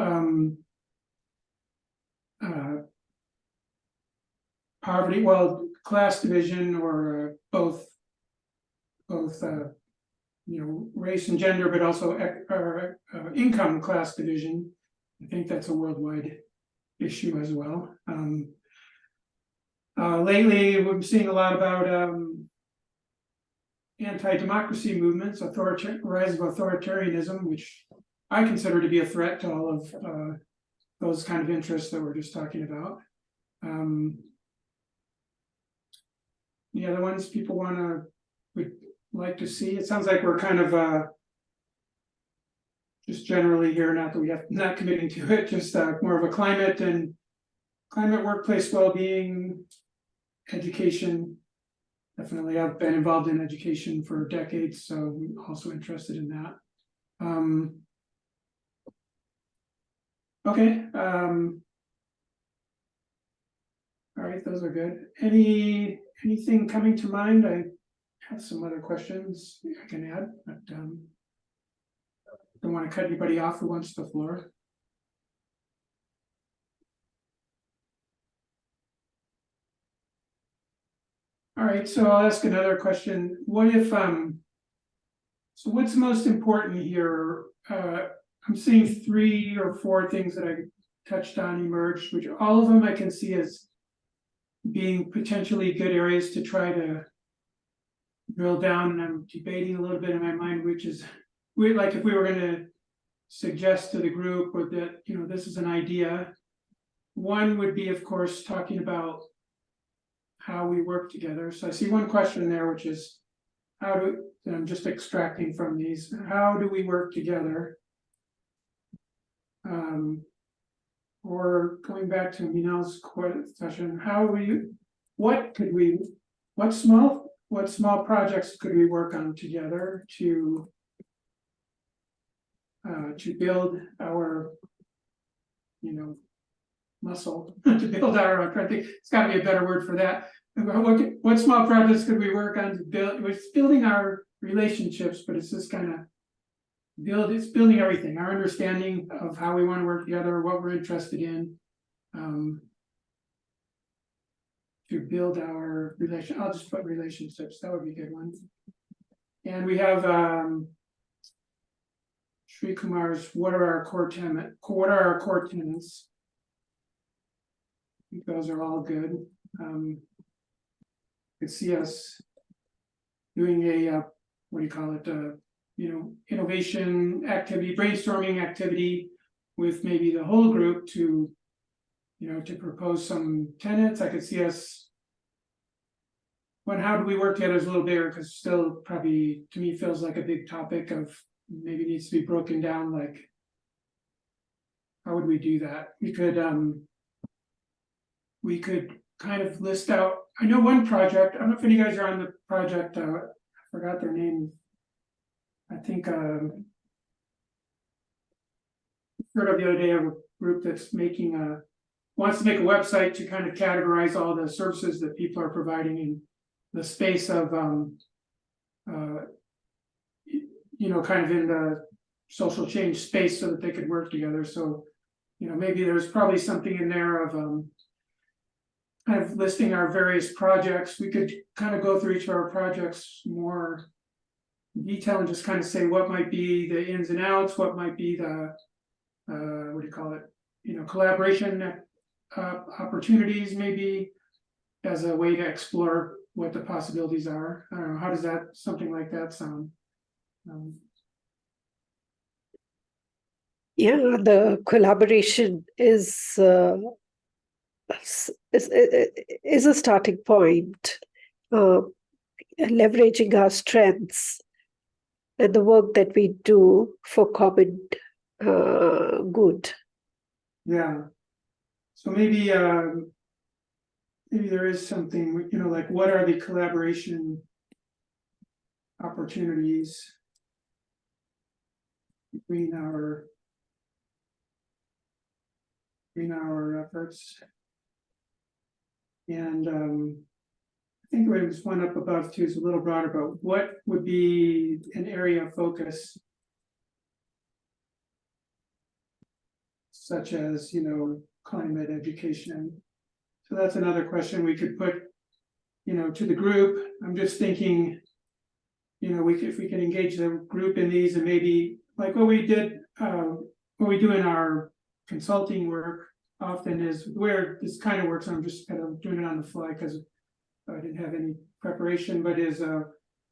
Poverty, well, class division, or both race and gender, but also income class division. I think that's a worldwide issue as well. Lately, we're seeing a lot about anti-democracy movements, rise of authoritarianism, which I consider to be a threat to all of those kind of interests that we're just talking about. The other ones people would like to see. It sounds like we're kind of just generally here, not that we have not committing to it, just more of a climate workplace well-being, education. Definitely, I've been involved in education for decades, so I'm also interested in that. Okay. All right, those are good. Anything coming to mind? I have some other questions I can add, but don't want to cut anybody off who wants the floor. All right, so I'll ask another question. What if so what's most important here? I'm seeing 3 or 4 things that I touched on emerge, which all of them I can see as being potentially good areas to try to drill down, and I'm debating a little bit in my mind, which is like if we were going to suggest to the group, or that this is an idea. One would be, of course, talking about how we work together. So I see one question there, which is how do, and I'm just extracting from these, how do we work together? Or going back to Minal's question, what small projects could we work on together to build our, muscle, to build our, I'm trying to think, it's gotta be a better word for that. What small projects could we work on to build, it's building our relationships, but it's just kind of it's building everything, our understanding of how we want to work together, what we're interested in. To build our I'll just put relationships, that would be a good one. And we have Sri Kumar's, what are our core tenets? I think those are all good. Could see us doing a what do you call it? Innovation activity, brainstorming activity with maybe the whole group to, to propose some tenets. I could see us. How do we work together is a little bigger, because still probably to me feels like a big topic of maybe needs to be broken down. Like, how would we do that? We could kind of list out. I know one project. I don't know if any of you guys are on the project. I forgot their name. I think heard of the other day of a group that's wants to make a website to kind of categorize all the services that people are providing in the space of kind of in the social change space, so that they could work together. So, maybe there's probably something in there of kind of listing our various projects. We could kind of go through each of our projects more detail and just kind of say what might be the ins and outs, what might be the what do you call it, collaboration opportunities, maybe as a way to explore what the possibilities are. I don't know, how does something like that sound? Yeah, the collaboration is a starting point. Leveraging our strengths and the work that we do for common good. Yeah. So maybe there is something, like what are the collaboration opportunities between our efforts? And I think there's one up above too, is a little broader, but what would be an area of focus, such as, climate education? So that's another question we could put, to the group. I'm just thinking, if we can engage the group in these, and maybe like what we do in our consulting work often is where this kind of works. I'm just kind of doing it on the fly because I didn't have any preparation, but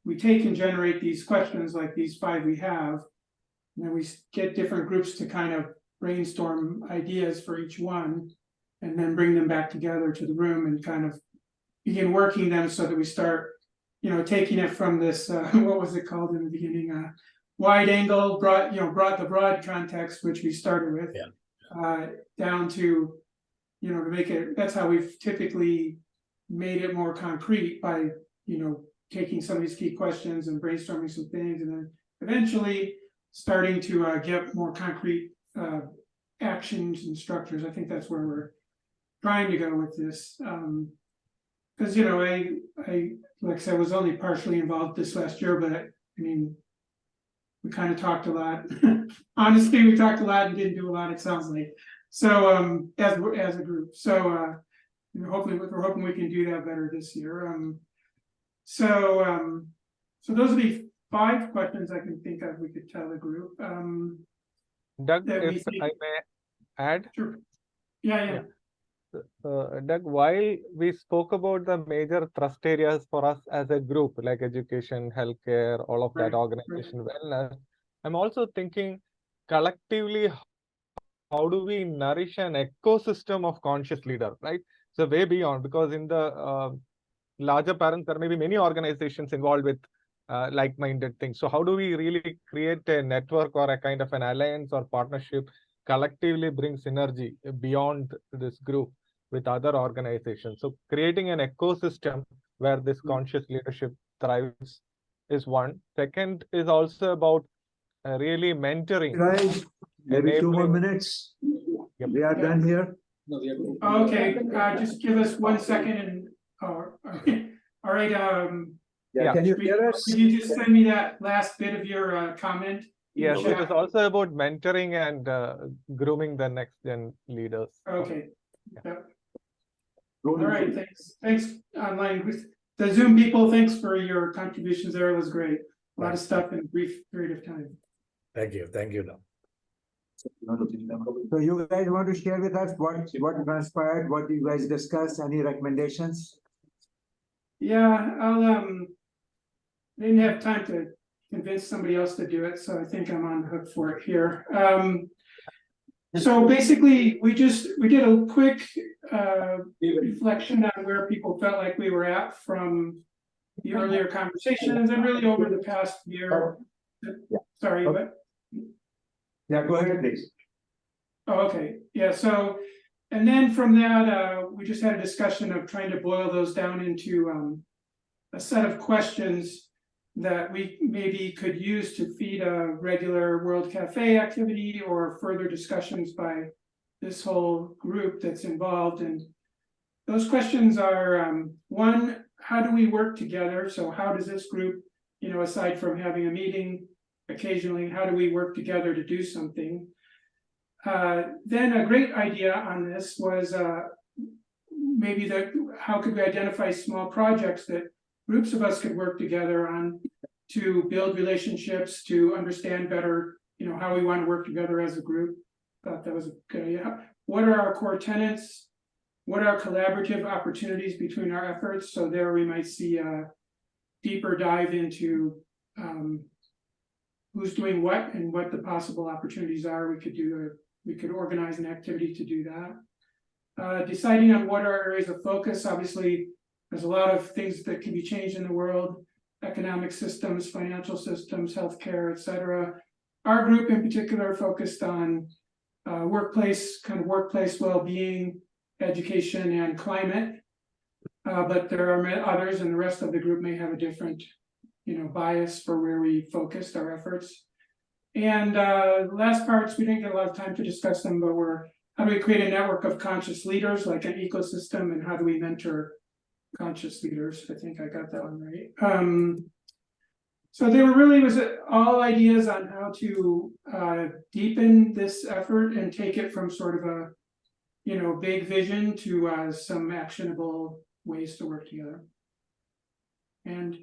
we take and generate these questions like these 5 we have, and then we get different groups to kind of brainstorm ideas for each one, and then bring them back together to the room and kind of begin working them so that we start, taking it from this, what was it called in the beginning? Wide angle, brought the broad context, which we started with, down to, to make it, that's how we've typically made it more concrete by, taking some of these key questions and brainstorming some things, and then eventually starting to get more concrete actions and structures. I think that's where we're trying to go with this. Because, I like I said, was only partially involved this last year, but we kind of talked a lot. Honestly, we talked a lot and didn't do a lot, it sounds like. So as a group. So hopefully we're hoping we can do that better this year. So those are the 5 questions I can think of we could tell the group. Doug, if I may add. Sure. Yeah. Doug, while we spoke about the major thrust areas for us as a group, like education, healthcare, all of that, organization, wellness, I'm also thinking collectively, how do we nourish an ecosystem of conscious leader, right? So way beyond, because in the larger parents, there may be many organizations involved with like-minded things. So how do we really create a network or a kind of an alliance or partnership, collectively bring synergy beyond this group with other organizations? So creating an ecosystem where this conscious leadership thrives is one. Second is also about really mentoring. Guys, maybe 2 more minutes. Yep. We are done here. Okay, just give us 1 second and, all right, Yeah, can you hear us? could you just send me that last bit of your comment? in Yes, chat? it is also about mentoring and grooming the next gen leaders. Okay. Yep. All right, thanks online with the Zoom people, thanks for your contributions there, it was great. A lot of stuff in a brief period of time. Thank you. Thank you. Now. So you guys want to share with us what transpired, what you guys discussed, any recommendations? Yeah, I didn't have time to convince somebody else to do it, so I think I'm on the hook for it here. So basically, we did a quick reflection on where people felt like we were at from the earlier conversations and really over the past year. Yeah. Sorry, Okay. what? Yeah, go ahead, please. Oh, okay, yeah, so, and then from that, we just had a discussion of trying to boil those down into a set of questions that we maybe could use to feed a regular World Cafe activity or further discussions by this whole group that's involved. And those questions are, one, how do we work together? So how does this group, you know, aside from having a meeting occasionally, how do we work together to do something? Then a great idea on this was maybe how could we identify small projects that groups of us could work together on to build relationships, to understand better, you know, how we want to work together as a group. Thought that was a good idea. What are our core tenets? What are collaborative opportunities between our efforts? So there we might see a deeper dive into who's doing what and what the possible opportunities are. We could organize an activity to do that. Deciding on what are areas of focus. Obviously, there's a lot of things that can be changed in the world, economic systems, financial systems, healthcare, et cetera. Our group in particular focused on workplace well-being, education, and climate. But there are others, and the rest of the group may have a different, you know, bias for where we focused our efforts. And the last parts, we didn't get a lot of time to discuss them, but how do we create a network of conscious leaders, like an ecosystem, and how do we mentor conscious leaders? I think I got that one right. So they was all ideas on how to deepen this effort and take it from sort of a, you know, big vision to some actionable ways to work together. And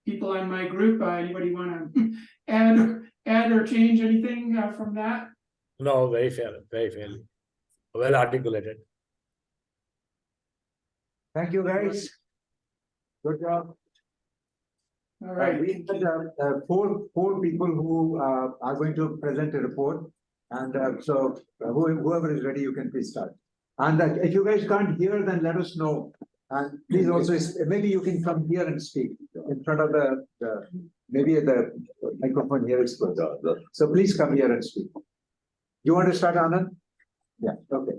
people on my group, anybody want to add or change anything from that? No, very fair, very fairly. Well articulated. Thank you, guys. Good job. All right. We had four people who are going to present a report. And so whoever is ready, you can please start. And if you guys can't hear, then let us know. And please also, maybe you can come here and speak in front of maybe the microphone here is good. So please come here and speak. You want to start, Anand? Yeah, okay.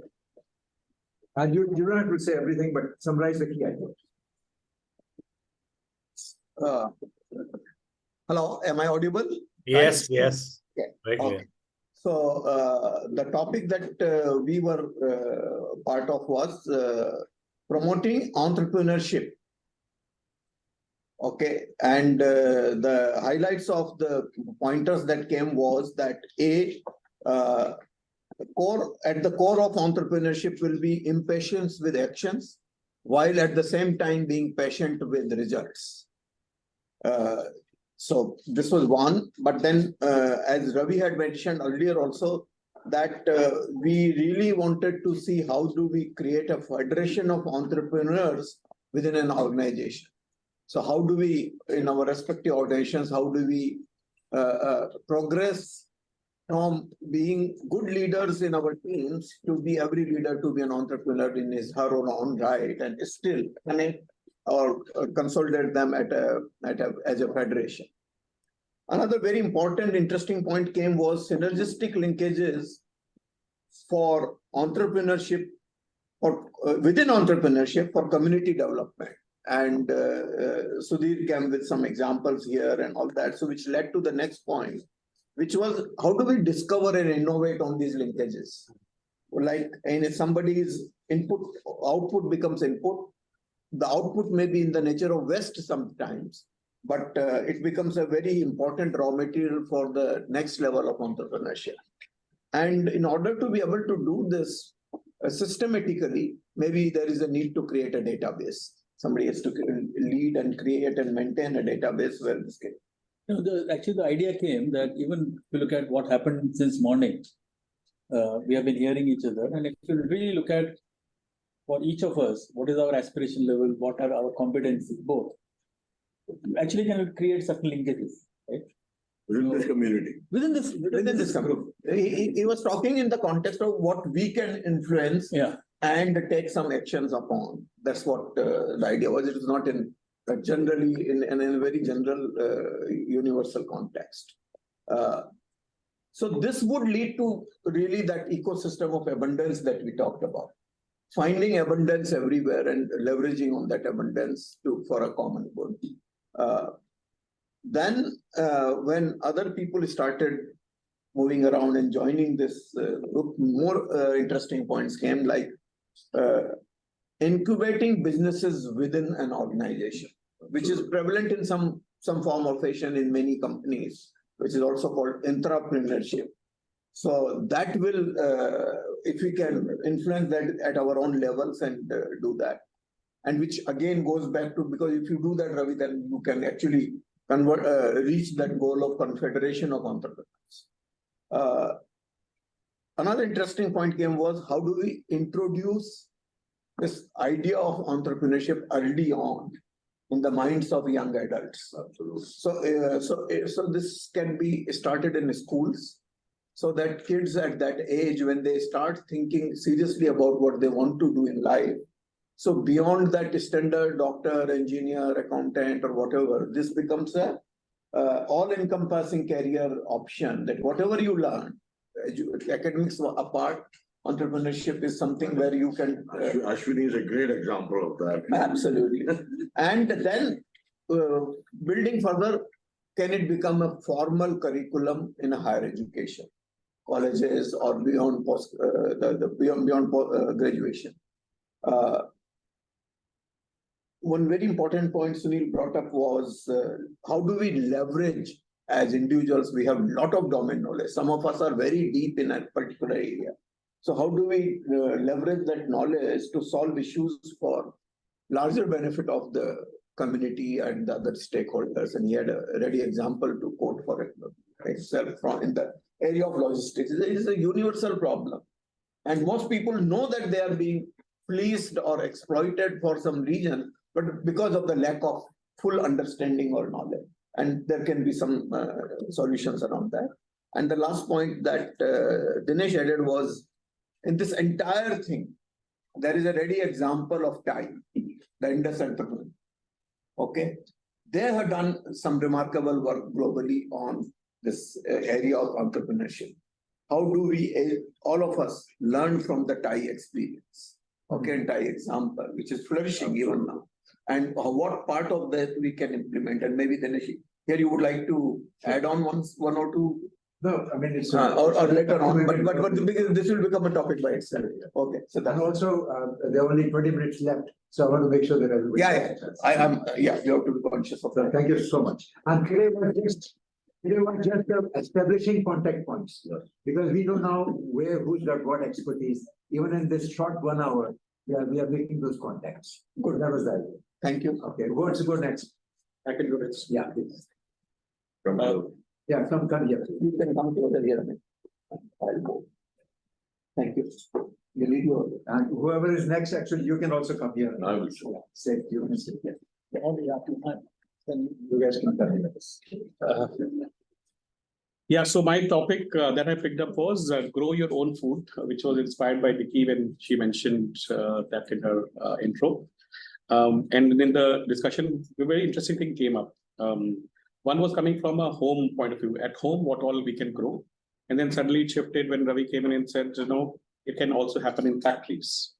And you don't have to say everything, but summarize the key ideas. Hello, am I audible? Yes, yes. Okay. Very clear. Okay. So the topic that we were part of was promoting entrepreneurship. Okay, and the highlights of the pointers that came was that at the core of entrepreneurship will be impatience with actions, while at the same time being patient with results. So this was one, but then as Ravi had mentioned earlier also, that we really wanted to see how do we create a federation of entrepreneurs within an organization. So how do we, in our respective organizations, how do we progress from being good leaders in our teams to be every leader to be an entrepreneur in his her own right, and still connect or consolidate them as a federation. Another very important, interesting point came was synergistic linkages for entrepreneurship or within entrepreneurship for community development. And Sudhir came with some examples here and all that. So which led to the next point, which was how do we discover and innovate on these linkages? Like, and if somebody's output becomes input, the output may be in the nature of waste sometimes, but it becomes a very important raw material for the next level of entrepreneurship. And in order to be able to do this systematically, maybe there is a need to create a database. Somebody has to lead and create and maintain a database where this can. Actually, the idea came that even if you look at what happened since morning, we have been hearing each other. And if you really look at for each of us, what is our aspiration level, what are our competencies, both, actually can create certain linkages, right? Within this community. Within this group. He was talking in the context of what we can influence and take some actions upon. That's what the idea was. It is not in generally in a very general universal context. So this would lead to really that ecosystem of abundance that we talked about. Finding abundance everywhere and leveraging on that abundance for a common good. Then when other people started moving around and joining this group, more interesting points came, like incubating businesses within an organization, which is prevalent in some form or fashion in many companies, which is also called entrepreneurship. So that will, if we can influence that at our own levels and do that, and which again goes back to, because if you do that, Ravi, then you can actually reach that goal of confederation of entrepreneurs. Another interesting point came was, how do we introduce this idea of entrepreneurship early on in the minds of young adults? Absolutely. So this can be started in schools, so that kids at that age, when they start thinking seriously about what they want to do in life, so beyond that standard doctor, engineer, accountant, or whatever, this becomes a all-encompassing career option, that whatever you learn, academics apart, entrepreneurship is something where you can. Ashwini is a great example of that. Absolutely. And then building further, can it become a formal curriculum in a higher education, colleges or beyond graduation? One very important point Sunil brought up was how do we leverage as individuals? We have a lot of domain knowledge. Some of us are very deep in a particular area. So how do we leverage that knowledge to solve issues for larger benefit of the community and the other stakeholders? And he had a ready example to quote for itself from in the area of logistics. It is a universal problem. And most people know that they are being fleeced or exploited for some reason, but because of the lack of full understanding or knowledge. And there can be some solutions around that. And the last point that Dinesh added was, in this entire thing, there is a ready example of TIE, the Indus entrepreneur. Okay, they have done some remarkable work globally on this area of entrepreneurship. How do we, all of us, learn from the TIE experience? Okay, and TIE example, which is flourishing even now. And what part of that we can implement? And maybe Dinesh, here you would like to add on one or two. No, I mean, it's or later on, but because this will become a topic by itself. Okay, so that's and also there are only 20 minutes left, so I want to make sure that everybody. You have to be conscious of that. Thank you so much. And today was just establishing contact points, because we don't know who's got what expertise. Even in this short 1 hour, we are making those contacts. Good, that was that. Thank you. Okay, who to go next? I can go next. Yeah, please. Yeah, come here. You can come closer here. I'll go. Thank you. You need your. And whoever is next, actually, you can also come here. I will show. Say, you can sit here. Then you guys can come Yeah, so my topic that I picked up was grow your own food, which was inspired by Vicky when she mentioned that in her intro. And in the discussion, a very interesting thing came up. One was coming from a home point of view. At home, what all we can grow. And then suddenly it shifted when Ravi came in and said, it can also happen in factories.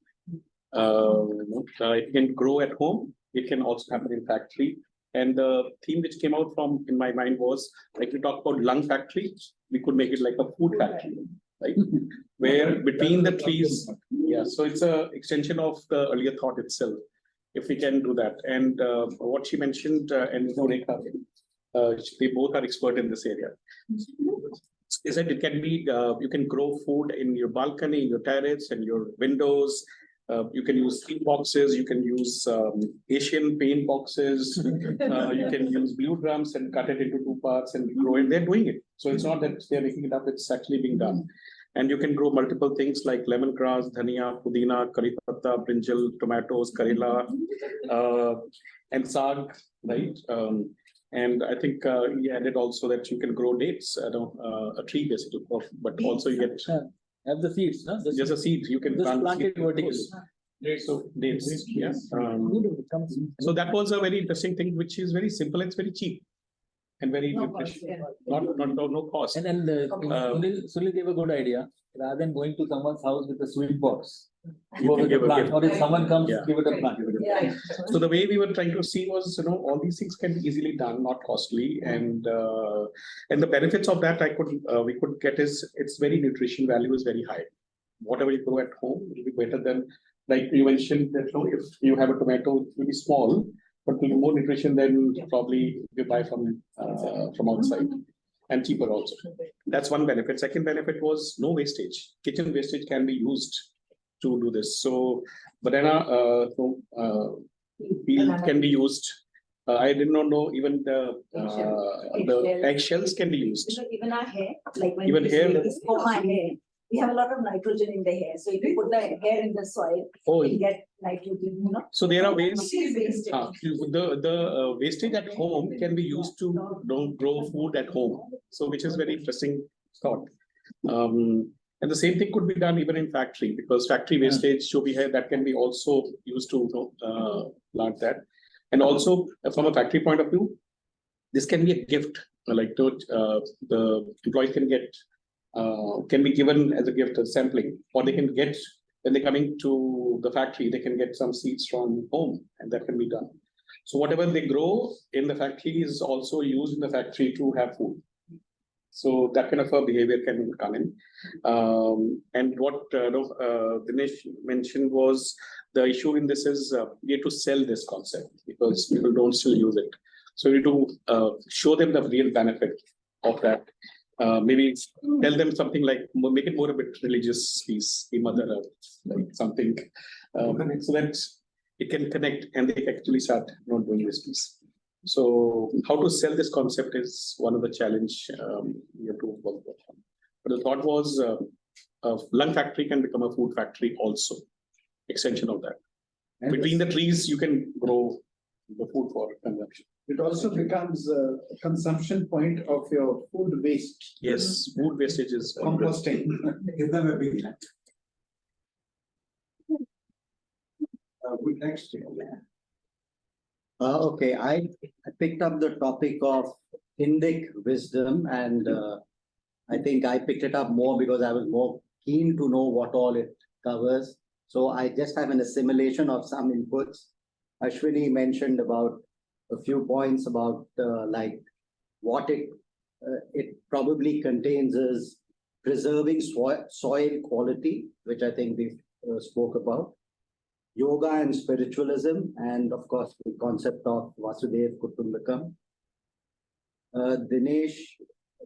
It can grow at home. It can also happen in factory. And the theme which came out from in my mind was, like we talked about lung factory, we could make it like a food factory, right? Where between the trees, so it's a extension of the earlier thought itself, if we can do that. And what she mentioned, and Rekha, they both are expert in this area. Is that it can be, you can grow food in your balcony, in your terrace, and your windows. You can use seed boxes, you can use Asian paint boxes, you can use blue drums and cut it into 2 parts and grow it. They're doing it. So it's not that they're making it up, it's actually being done. And you can grow multiple things like lemongrass, dhania, pudina, curry patta, brinjal, tomatoes, karela, and saag, right? And I think he added also that you can grow dates, a tree basically, but also you get have the seeds, no? Just a seed, you can plant it vertically. So dates, yes. So that was a very interesting thing, which is very simple. It's very cheap and very no cost. And then Sunil gave a good idea. Rather than going to someone's house with a sweet box, You can give a gift. or if someone comes, give it a plant. So the way we were trying to see was, all these things can be easily done, not costly, and the benefits of that we could get is its very nutrition value is very high. Whatever you grow at home will be better than, like you mentioned that if you have a tomato, it will be small, but will be more nutrition than probably you buy from outside. And cheaper also. That's one benefit. Second benefit was no wastage. Kitchen wastage can be used to do this. So banana peel can be used. I did not know even the eggshells can be used. Even our hair, like when Even hair. For my hair, we have a lot of nitrogen in the hair. So if you put the hair in the soil, you get nitrogen, So there are ways. Wastage. The wastage at home can be used to grow food at home. So which is very interesting thought. And the same thing could be done even in factory, because factory wastage should be here that can be also used to plant that. And also from a factory point of view, this can be a gift. Like the employees can be given as a gift, a sampling, or they can get when they're coming to the factory, they can get some seeds from home, and that can be done. So whatever they grow in the factory is also used in the factory to have food. So that kind of a behavior can come in. And what Dinesh mentioned was the issue in this is we have to sell this concept because people don't still use it. So we need to show them the real benefit of that. Maybe tell them something like, make it more a bit religious piece, the mother earth, like something, so that it can connect and they can actually start not doing this piece. So how to sell this concept is one of the challenge we have to work on. But the thought was a lung factory can become a food factory also, extension of that. And between the trees, you can grow the food for consumption. It also becomes a consumption point of your food waste. Yes, food wastage is composting. Give them a big hand. Next. Okay, I picked up the topic of Indic wisdom, and I think I picked it up more because I was more keen to know what all it covers. So I just have an assimilation of some inputs. Ashwini mentioned about a few points about like what it probably contains is preserving soil quality, which I think we spoke about. Yoga and spiritualism, and of course the concept of Vasudev Kutumbakam. Dinesh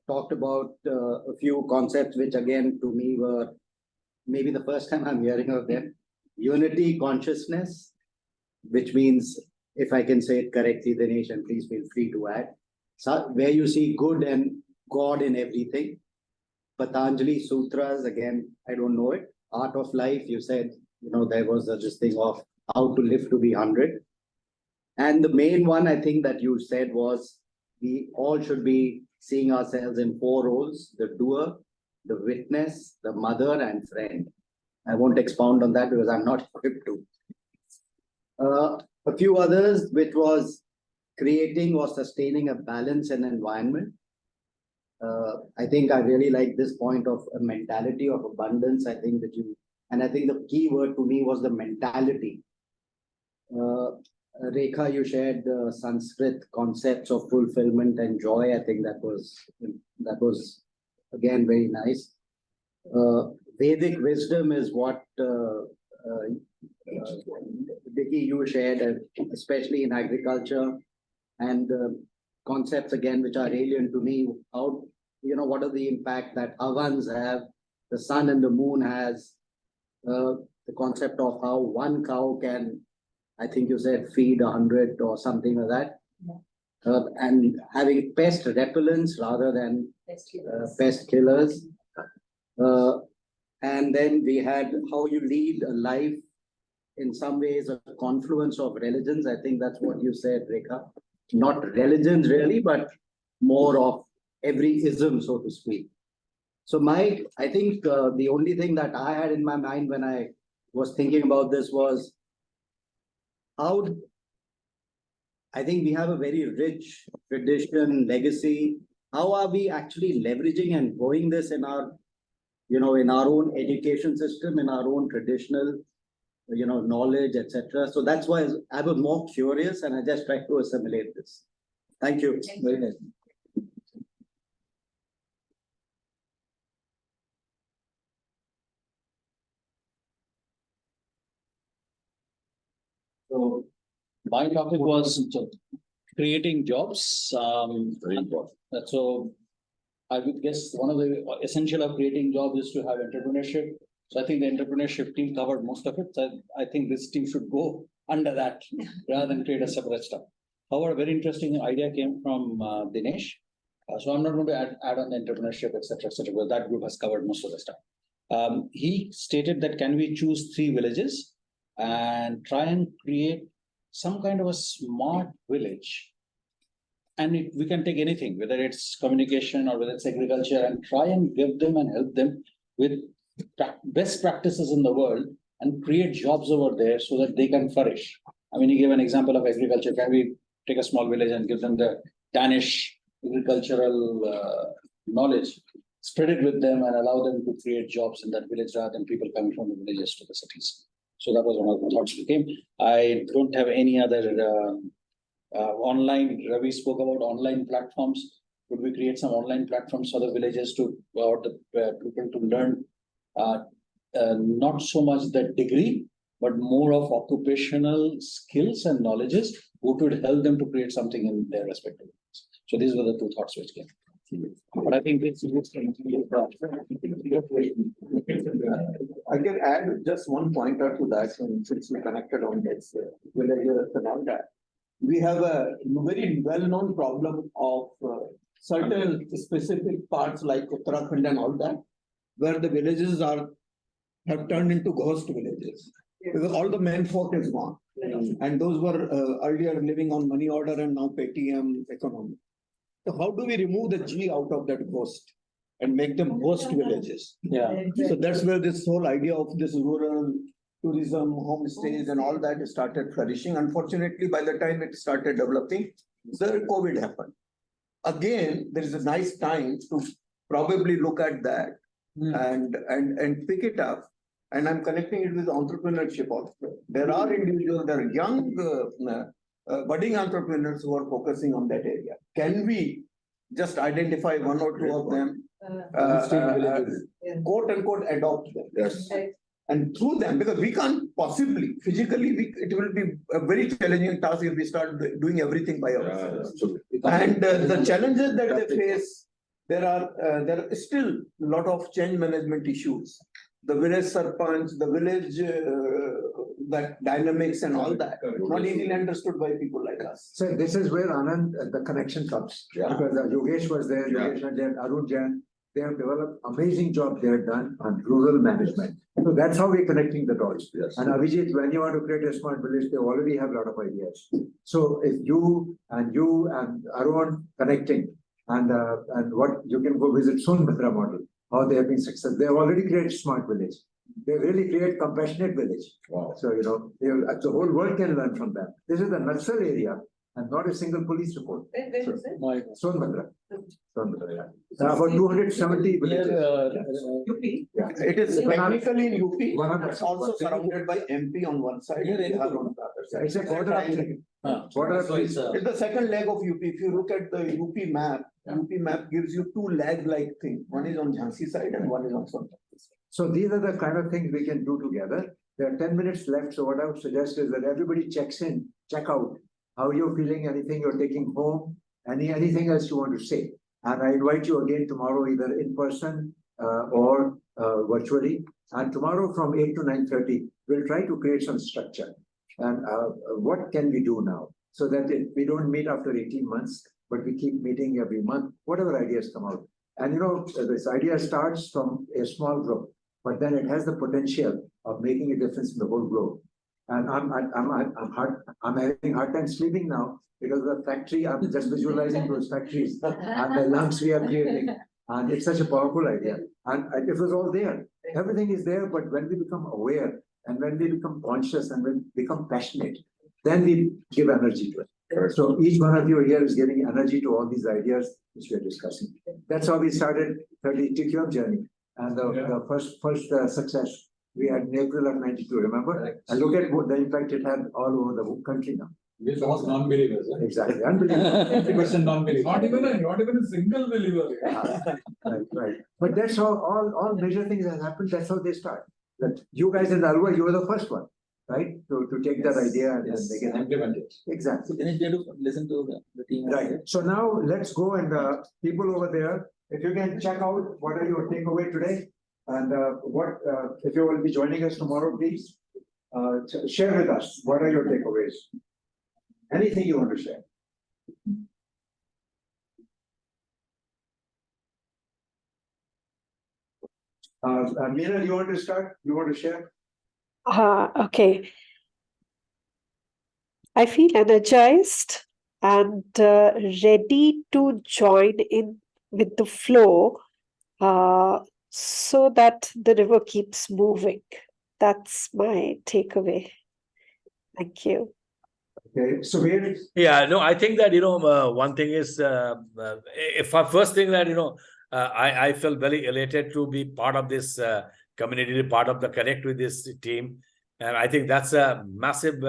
talked about a few concepts which again to me were maybe the first time I'm hearing of them. Unity consciousness, which means, if I can say it correctly, Dinesh, and please feel free to add, so where you see good and God in everything. Patanjali Sutras, again, I don't know it. Art of Life, you said, there was this thing of how to live to be 100. And the main one I think that you said was we all should be seeing ourselves in 4 roles: the doer, the witness, the mother, and friend. I won't expound on that because I'm not equipped to. A few others, which was creating or sustaining a balance and environment. I think I really like this point of a mentality of abundance. I think and I think the key word to me was the mentality. Rekha, you shared the Sanskrit concepts of fulfillment and joy. I think that was again very nice. Vedic wisdom is what Vicky, you shared, especially in agriculture, and concepts again which are alien to me. How, what are the impact that ovens have, the sun and the moon has, the concept of how one cow can, I think you said, feed 100 or something like that. Yeah. And having pest repellents rather than pest killers. And then we had how you lead a life, in some ways, a confluence of religions. I think that's what you said, Rekha. Not religions really, but more of every ism, so to speak. So I think the only thing that I had in my mind when I was thinking about this was how I think we have a very rich tradition, legacy. How are we actually leveraging and growing this in our, in our own education system, in our own traditional, knowledge, etc. So that's why I was more curious and I just tried to assimilate this. Thank you. Very nice. So my topic was creating jobs. Very important. So I would guess one of the essential of creating jobs is to have entrepreneurship. So I think the entrepreneurship team covered most of it. So I think this team should go under that rather than create a separate stuff. However, a very interesting idea came from Dinesh. So I'm not going to add on the entrepreneurship, etc., but that group has covered most of the stuff. He stated that can we choose 3 villages and try and create some kind of a smart village. And we can take anything, whether it's communication or whether it's agriculture, and try and give them and help them with best practices in the world and create jobs over there so that they can flourish. I mean, he gave an example of agriculture. Can we take a small village and give them the Danish agricultural knowledge, spread it with them and allow them to create jobs in that village rather than people coming from the villages to the cities. So that was one of the thoughts that came. I don't have any other online. Ravi spoke about online platforms. Could we create some online platforms for the villages or the people to learn not so much the degree, but more of occupational skills and knowledges, which would help them to create something in their respective areas. So these were the 2 thoughts which came. But I think it's I can add just one pointer to that, since we connected on this villages and all that. We have a very well-known problem of certain specific parts like Uttarakhand and all that, where the villages have turned into ghost villages. Because all the men folk is gone. And those were earlier living on money order and now Paytm economy. So how do we remove the G out of that ghost and make them ghost villages? Yeah. So that's where this whole idea of this rural tourism, homestays and all that started flourishing. Unfortunately, by the time it started developing, the COVID happened. Again, there is a nice time to probably look at that and pick it up. And I'm connecting it with entrepreneurship also. There are individuals, there are young budding entrepreneurs who are focusing on that area. Can we just identify 1 or 2 of them, quote unquote, adopt them? Yes. And through them, because we can't possibly, physically, it will be a very challenging task if we start doing everything by ourselves. And the challenges that they face, there are still a lot of change management issues. The village sarpanch, the village that dynamics and all that, not easily understood by people like us. So this is where Anand, the connection comes. Yeah. Because Yogesh was there, Yogesh and then Arun Jain, they have developed amazing job they have done on rural management. So that's how we're connecting the dots. Yes. And Abhijit, when you want to create a smart village, they already have a lot of ideas. So if you and Arun connecting and what you can go visit Sonbhadra model, how they have been successful. They have already created smart village. They really create compassionate village. Wow. So, the whole world can learn from them. This is the Naxal area and not a single police report. Where is it? Sonbhadra. Sonbhadra, yeah. About 270 villages. UP. Yeah. It is technically in UP, One it's also surrounded by MP on one side. Bihar on the other side. It's a border of three. Border of three. It's the second leg of UP. If you look at the UP map gives you two leg-like thing. One is on Jhansi side and one is on Sonbhadra. So these are the kind of things we can do together. There are 10 minutes left. So what I would suggest is that everybody check out how you're feeling, anything you're taking home, anything else you want to say. And I invite you again tomorrow, either in person or virtually. And tomorrow from 8 to 9:30, we'll try to create some structure. And what can we do now? So that we don't meet after 18 months, but we keep meeting every month, whatever ideas come out. And this idea starts from a small group, but then it has the potential of making a difference in the whole globe. And I'm having hard time sleeping now because of the factory. I'm just visualizing those factories and the lungs we are creating. And it's such a powerful idea. And it was all there. Everything is there, but when we become aware and when we become conscious and when we become passionate, then we give energy to it. So each one of you here is giving energy to all these ideas which we are discussing. That's how we started 30 TQM journey. And the first success we had in April of 92, remember? And look at what the impact it had all over the country now. We lost non-believers. Huh? Exactly, unbelievable. 50% non-believers. Not even a single believer. Right. But that's how all major things have happened. That's how they start. That you guys in Alva, you were the first one, right? To take that idea and make it implement it. Exactly. Then you have to listen to the team. Right. So now let's go and people over there, if you can check out what are your takeaway today and if you will be joining us tomorrow, please share with us what are your takeaways. Anything you want to share. Meena, you want to start? You want to share? Okay. I feel energized and ready to join in with the flow so that the river keeps moving. That's my takeaway. Thank you. Okay, so I think that one thing is first thing that I felt very elated to be part of this community, part of the connect with this team, and I think that's a massive.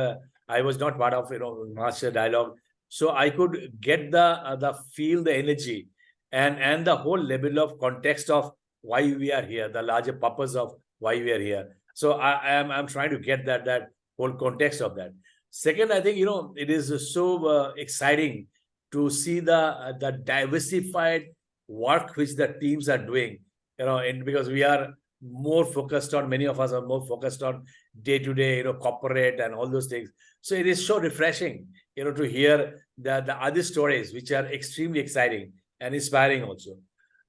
I was not part of master dialogue, so I could get the feel, the energy, and the whole level of context of why we are here, the larger purpose of why we are here. So I'm trying to get that whole context of that. Second, I think it is so exciting to see the diversified work which the teams are doing. Because we are more focused on, many of us are more focused on day-to-day, corporate and all those things. So it is so refreshing, to hear the other stories which are extremely exciting and inspiring also.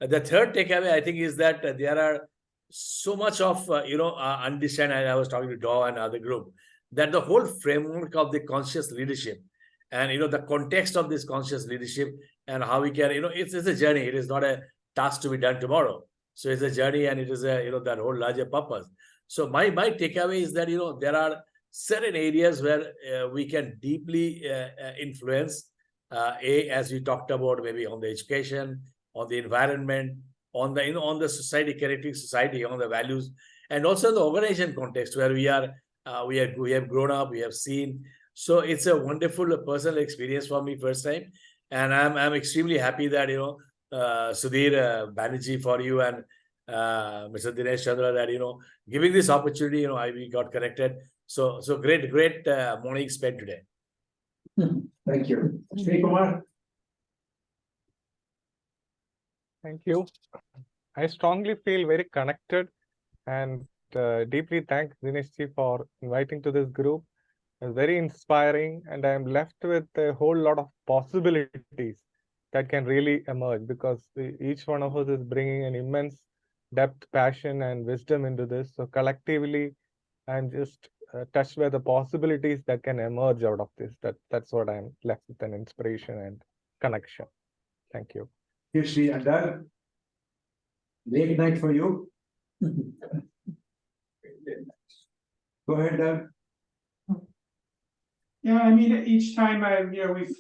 The third takeaway, I think, is that there are so much of understanding. I was talking to Daw and other group, that the whole framework of the conscious leadership and the context of this conscious leadership and how we can it's a journey. It is not a task to be done tomorrow. So it's a journey, and it is a that whole larger purpose. So my takeaway is that there are certain areas where we can deeply influence. As we talked about, maybe on the education, on the environment, on the on the society, connecting society, on the values, and also the organization context where we have grown up, we have seen. So it's a wonderful personal experience for me first time, and I'm extremely happy that Sudhir Banerjee, for you, and Mr. Dinesh Chandra, that giving this opportunity, we got connected. So great morning spent today. Thank you. Sri Kumar. Thank you. I strongly feel very connected and deeply thank Dineshji for inviting to this group. It's very inspiring, and I'm left with a whole lot of possibilities that can really emerge, because each one of us is bringing an immense depth, passion, and wisdom into this. So collectively, I'm just touched by the possibilities that can emerge out of this. That's what I'm left with, an inspiration and connection. Thank you. Yes, Sri, and late night for you. Go ahead, Doug. Yeah, I mean, each time we've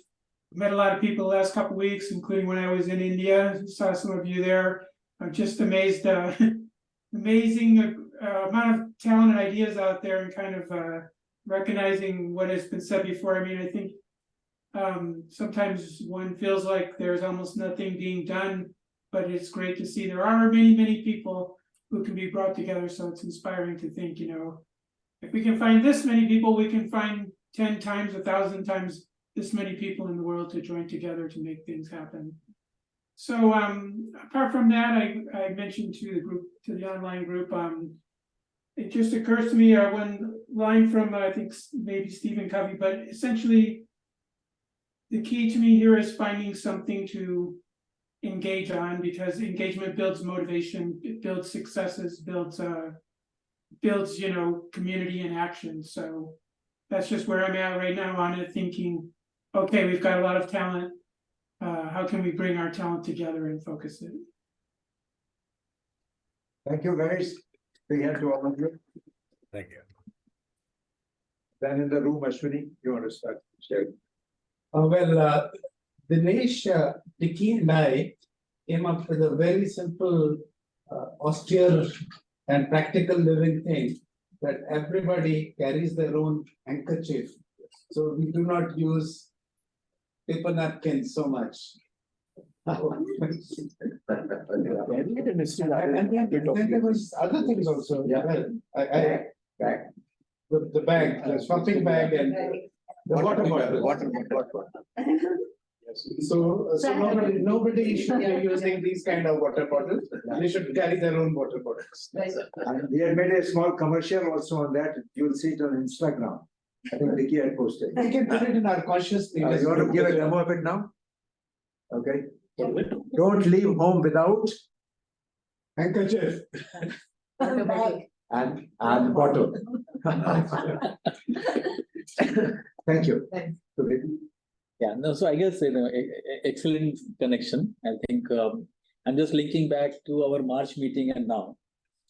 met a lot of people the last couple of weeks, including when I was in India, saw some of you there. I'm just amazed, amazing amount of talent and ideas out there, and kind of recognizing what has been said before. I mean, I think sometimes one feels like there's almost nothing being done, but it's great to see there are many, many people who can be brought together. So it's inspiring to think, if we can find this many people, we can find 10 times, 1,000 times this many people in the world to join together to make things happen. So apart from that, I mentioned to the group, to the online group, it just occurs to me one line from I think maybe Stephen Covey, but essentially the key to me here is finding something to engage on, because engagement builds motivation, it builds successes, builds community and action. So that's just where I'm at right now on it, thinking, okay, we've got a lot of talent. How can we bring our talent together and focus it? Thank you, guys. Big hand to all of you. Thank you. Then in the room, Ashwini, you want to start sharing? Dinesh, Vicky and I came up with a very simple, austere and practical living thing, that everybody carries their own handkerchief. So we do not use paper napkins so much. And then there was other things also. Yeah. Bag. The bag, the shopping bag, and the water bottle. So nobody should be using these kind of water bottles. They should carry their own water bottles. And we had made a small commercial also on that. You'll see it on Instagram. I think Vicky had posted. We can put it in our conscious. You want to give a demo of it now? Okay. Don't leave home without handkerchief and bottle. Thank you. Yeah, no, so I guess, excellent connection. I think I'm just linking back to our March meeting and now.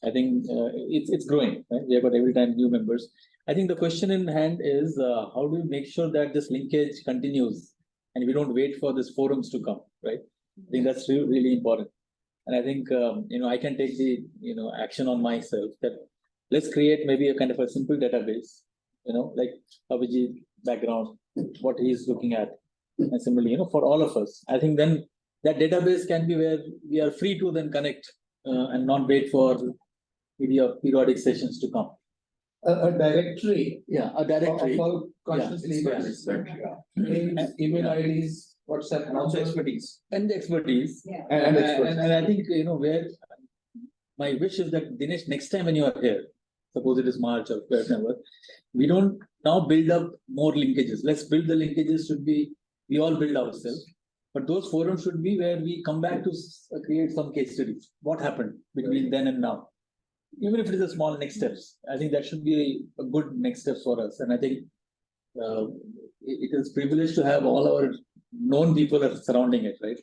I think it's growing, right? We have got every time new members. I think the question in hand is how do we make sure that this linkage continues and we don't wait for these forums to come, right? I think that's really important. And I think, I can take the, action on myself that let's create maybe a kind of a simple database, like Abhijit background, what he's looking at. And similarly, for all of us, I think then that database can be where we are free to then connect and not wait for maybe periodic sessions to come. A directory. Yeah, a directory. Of all conscious leaders. Email IDs, WhatsApp, and also expertise. And the expertise. Yeah. And I think, where my wish is that Dinesh, next time when you are here, suppose it is March or whatever, we don't now build up more linkages. Let's build the linkages should be, we all build ourselves. But those forums should be where we come back to create some case studies. What happened between then and now? Even if it is a small next steps, I think that should be a good next step for us. And I think it is privileged to have all our known people surrounding it, right?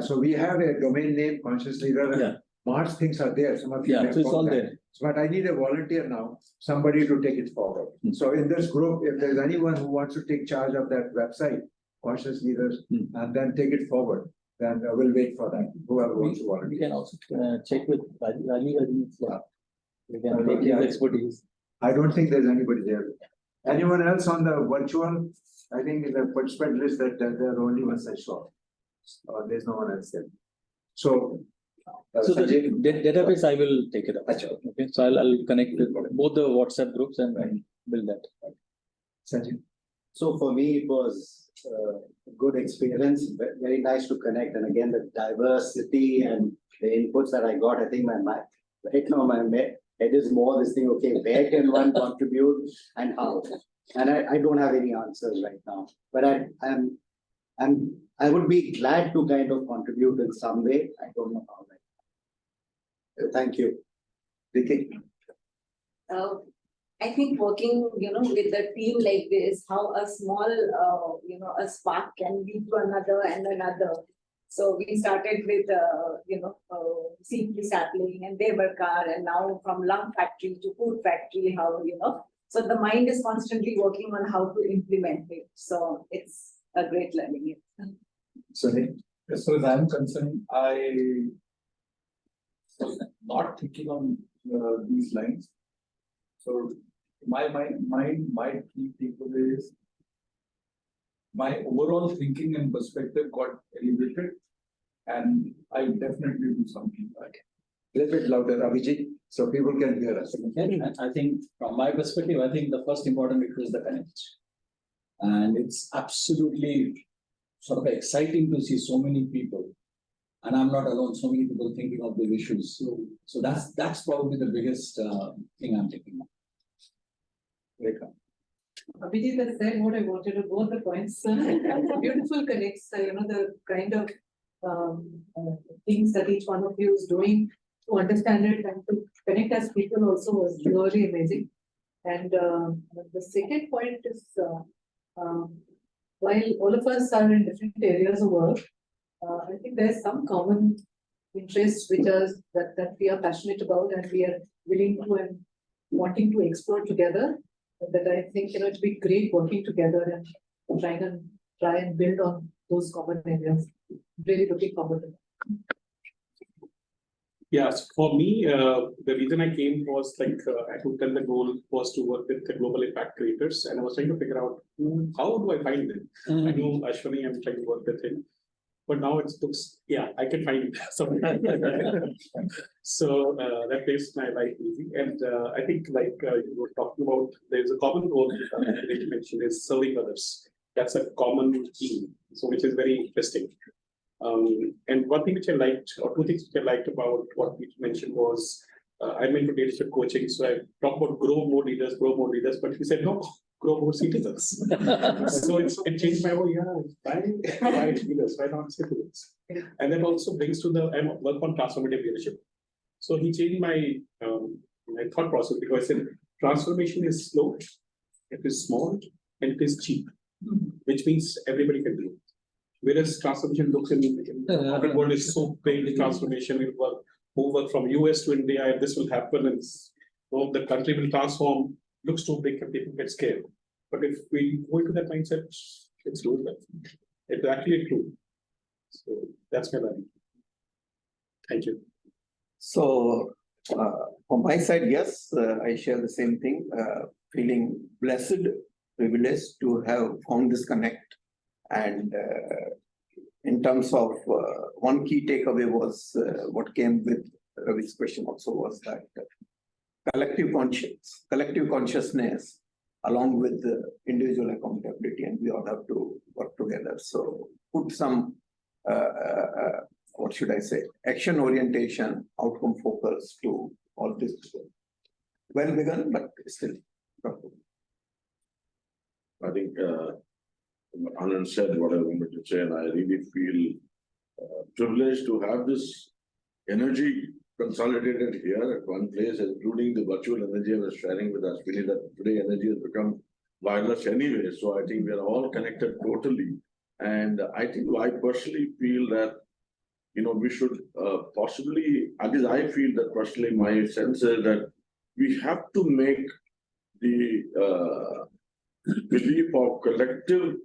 So we have a domain name, Conscious Leader. Yeah. March things are there. Some of you so it's all there. But I need a volunteer now, somebody to take it forward. So in this group, if there's anyone who wants to take charge of that website, Conscious Leaders, and then take it forward, then we'll wait for that. Whoever wants to volunteer. We can also check with Rali. We can take his expertise. I don't think there's anybody there. Anyone else on the virtual? I think in the participant list that there are only ones I saw. There's no one else there. So. So the database, I will take it up. Okay, so I'll connect with both the WhatsApp groups and build that. Sanjay. So for me, it was a good experience. Very nice to connect, and again the diversity and the inputs that I got. I think right now my head is more this thing. Okay, where can one contribute and how? And I don't have any answers right now, but I would be glad to kind of contribute in some way. I don't know how. Thank you. Vicky. I think working, with a team like this, how a small, a spark can lead to another and another. So we started with, seed sapling and labor car, and now from lung factory to food factory, so the mind is constantly working on how to implement it. So it's a great learning. Sorry. As far as I'm concerned, I was not thinking on these lines. So my key takeaway is my overall thinking and perspective got elevated, and I will definitely do something like it. A little bit louder, Abhijit, so people can hear us. I think from my perspective, I think the first important issue is the connect. And it's absolutely sort of exciting to see so many people. And I'm not alone, so many people thinking of the issues. So that's probably the biggest thing I'm thinking of. Abhijit has said what I wanted to both the points. Beautiful connects, the kind of things that each one of you is doing to understand it and to connect as people also was really amazing. And the second point is, while all of us are in different areas of work, I think there's some common interests which are that we are passionate about and we are willing to and wanting to explore together. That I think it'd be great working together and try and build on those common areas. Really looking forward to that. Yes, for me, the reason I came was I could tell the goal was to work with the global impact creators, and I was trying to figure out how do I find them. I know Ashwani, I'm trying to work with him, but now it looks, I can find something. So that makes my life easy, and I think you were talking about, there's a common goal that you mentioned is serving others. That's a common theme, so which is very interesting. And one thing which I liked, or two things which I liked about what we mentioned was, I'm into leadership coaching, so I talked about grow more leaders, but he said, no, grow more citizens. So it changed my why leaders, why not citizens? And that also brings to I work on transformative leadership. So he changed my thought process, because I said, transformation is slow, it is small, and it is cheap, which means everybody can do it. Whereas transformation looks in the world is so big, transformation will work from US to India, and this will happen, and the country will transform, looks too big and people get scared. But if we go into that mindset, it's doable. It's actually true. So that's my learning. Thank you. So from my side, yes, I share the same thing, feeling blessed, privileged to have found this connect. And in terms of one key takeaway was what came with Ravi's question also was that collective consciousness along with the individual accountability, and we all have to work together. So put some, what should I say, action orientation, outcome focus to all this. Well begun, but still. I think Anand said what I wanted to say, and I really feel privileged to have this energy consolidated here at one place, including the virtual energy I was sharing with us. Really, that today energy has become wireless anyway. So I think we are all connected totally. And I think I personally feel that, we should possibly, at least I feel that personally, my sense is that we have to make the belief of collective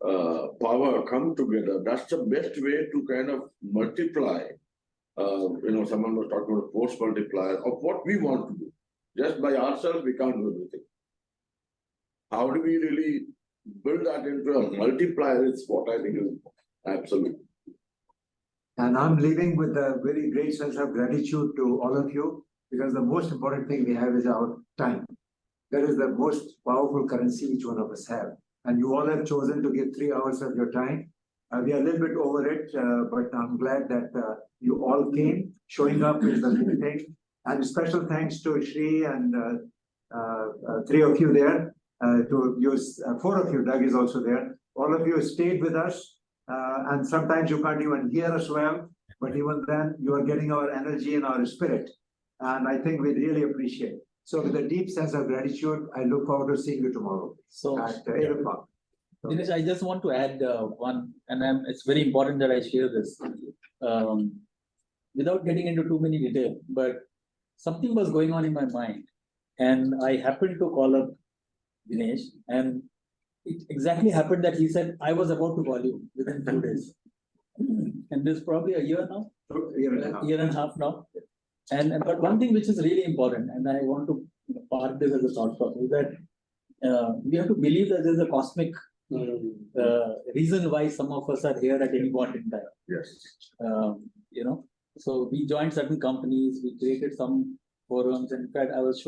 power come together. That's the best way to kind of multiply. Someone was talking about force multiplier of what we want to do. Just by ourselves, we can't do everything. How do we really build that into a multiplier? It's what I think is absolute. And I'm leaving with a very great sense of gratitude to all of you, because the most important thing we have is our time. That is the most powerful currency each one of us have. And you all have chosen to give 3 hours of your time. We are a little bit over it, but I'm glad that you all came. Showing up is the main thing. And special thanks to Shri and 3 of you there, to use 4 of you, Doug is also there. All of you stayed with us, and sometimes you can't even hear us well, but even then you are getting our energy and our spirit. And I think we really appreciate it. So with a deep sense of gratitude, I look forward to seeing you tomorrow at 8 o'clock. Dinesh, I just want to add one, and it's very important that I share this. Without getting into too many detail, but something was going on in my mind, and I happened to call up Dinesh, and it exactly happened that he said, I was about to call you within 2 days. And this is probably a year now, year and a half now. And but one thing which is really important, and I want to park this as a thought process, is that we have to believe that there's a cosmic reason why some of us are here at any point in time. Yes. So we joined certain companies, we created some forums. In fact, I was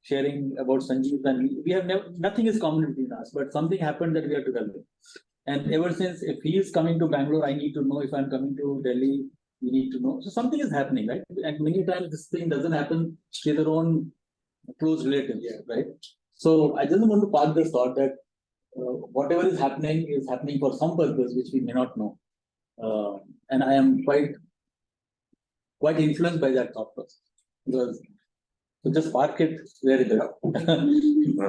sharing about Sanjeev, and we have nothing is common between us, but something happened that we are together. And ever since, if he is coming to Bangalore, I need to know. If I'm coming to Delhi, we need to know. So something is happening, right? And many times this thing doesn't happen with their own close relatives, right? So I just want to park this thought that whatever is happening for some purpose which we may not know. And I am quite influenced by that thought process. Because so just park it where it is.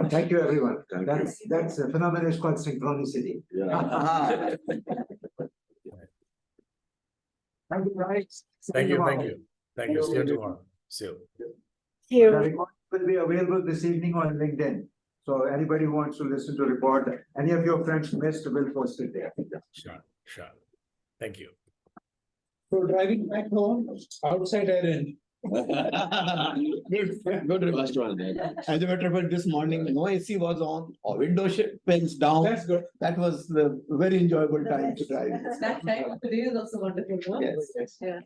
Thank you, everyone. Thank That's a phenomenon is called synchronicity. Yeah. Thank you, guys. Thank you. Thank you. See you tomorrow. See you. The recording will be available this evening on LinkedIn. So anybody who wants to listen to report, any of your friends missed, will post it there. Sure. Thank you. So driving back home, outside Ireland. Good. Last one. As a matter of fact, this morning, no AC was on, or window panes down. That's good. That was the very enjoyable time to drive. That time of the day is also wonderful, no? Yes. Yeah.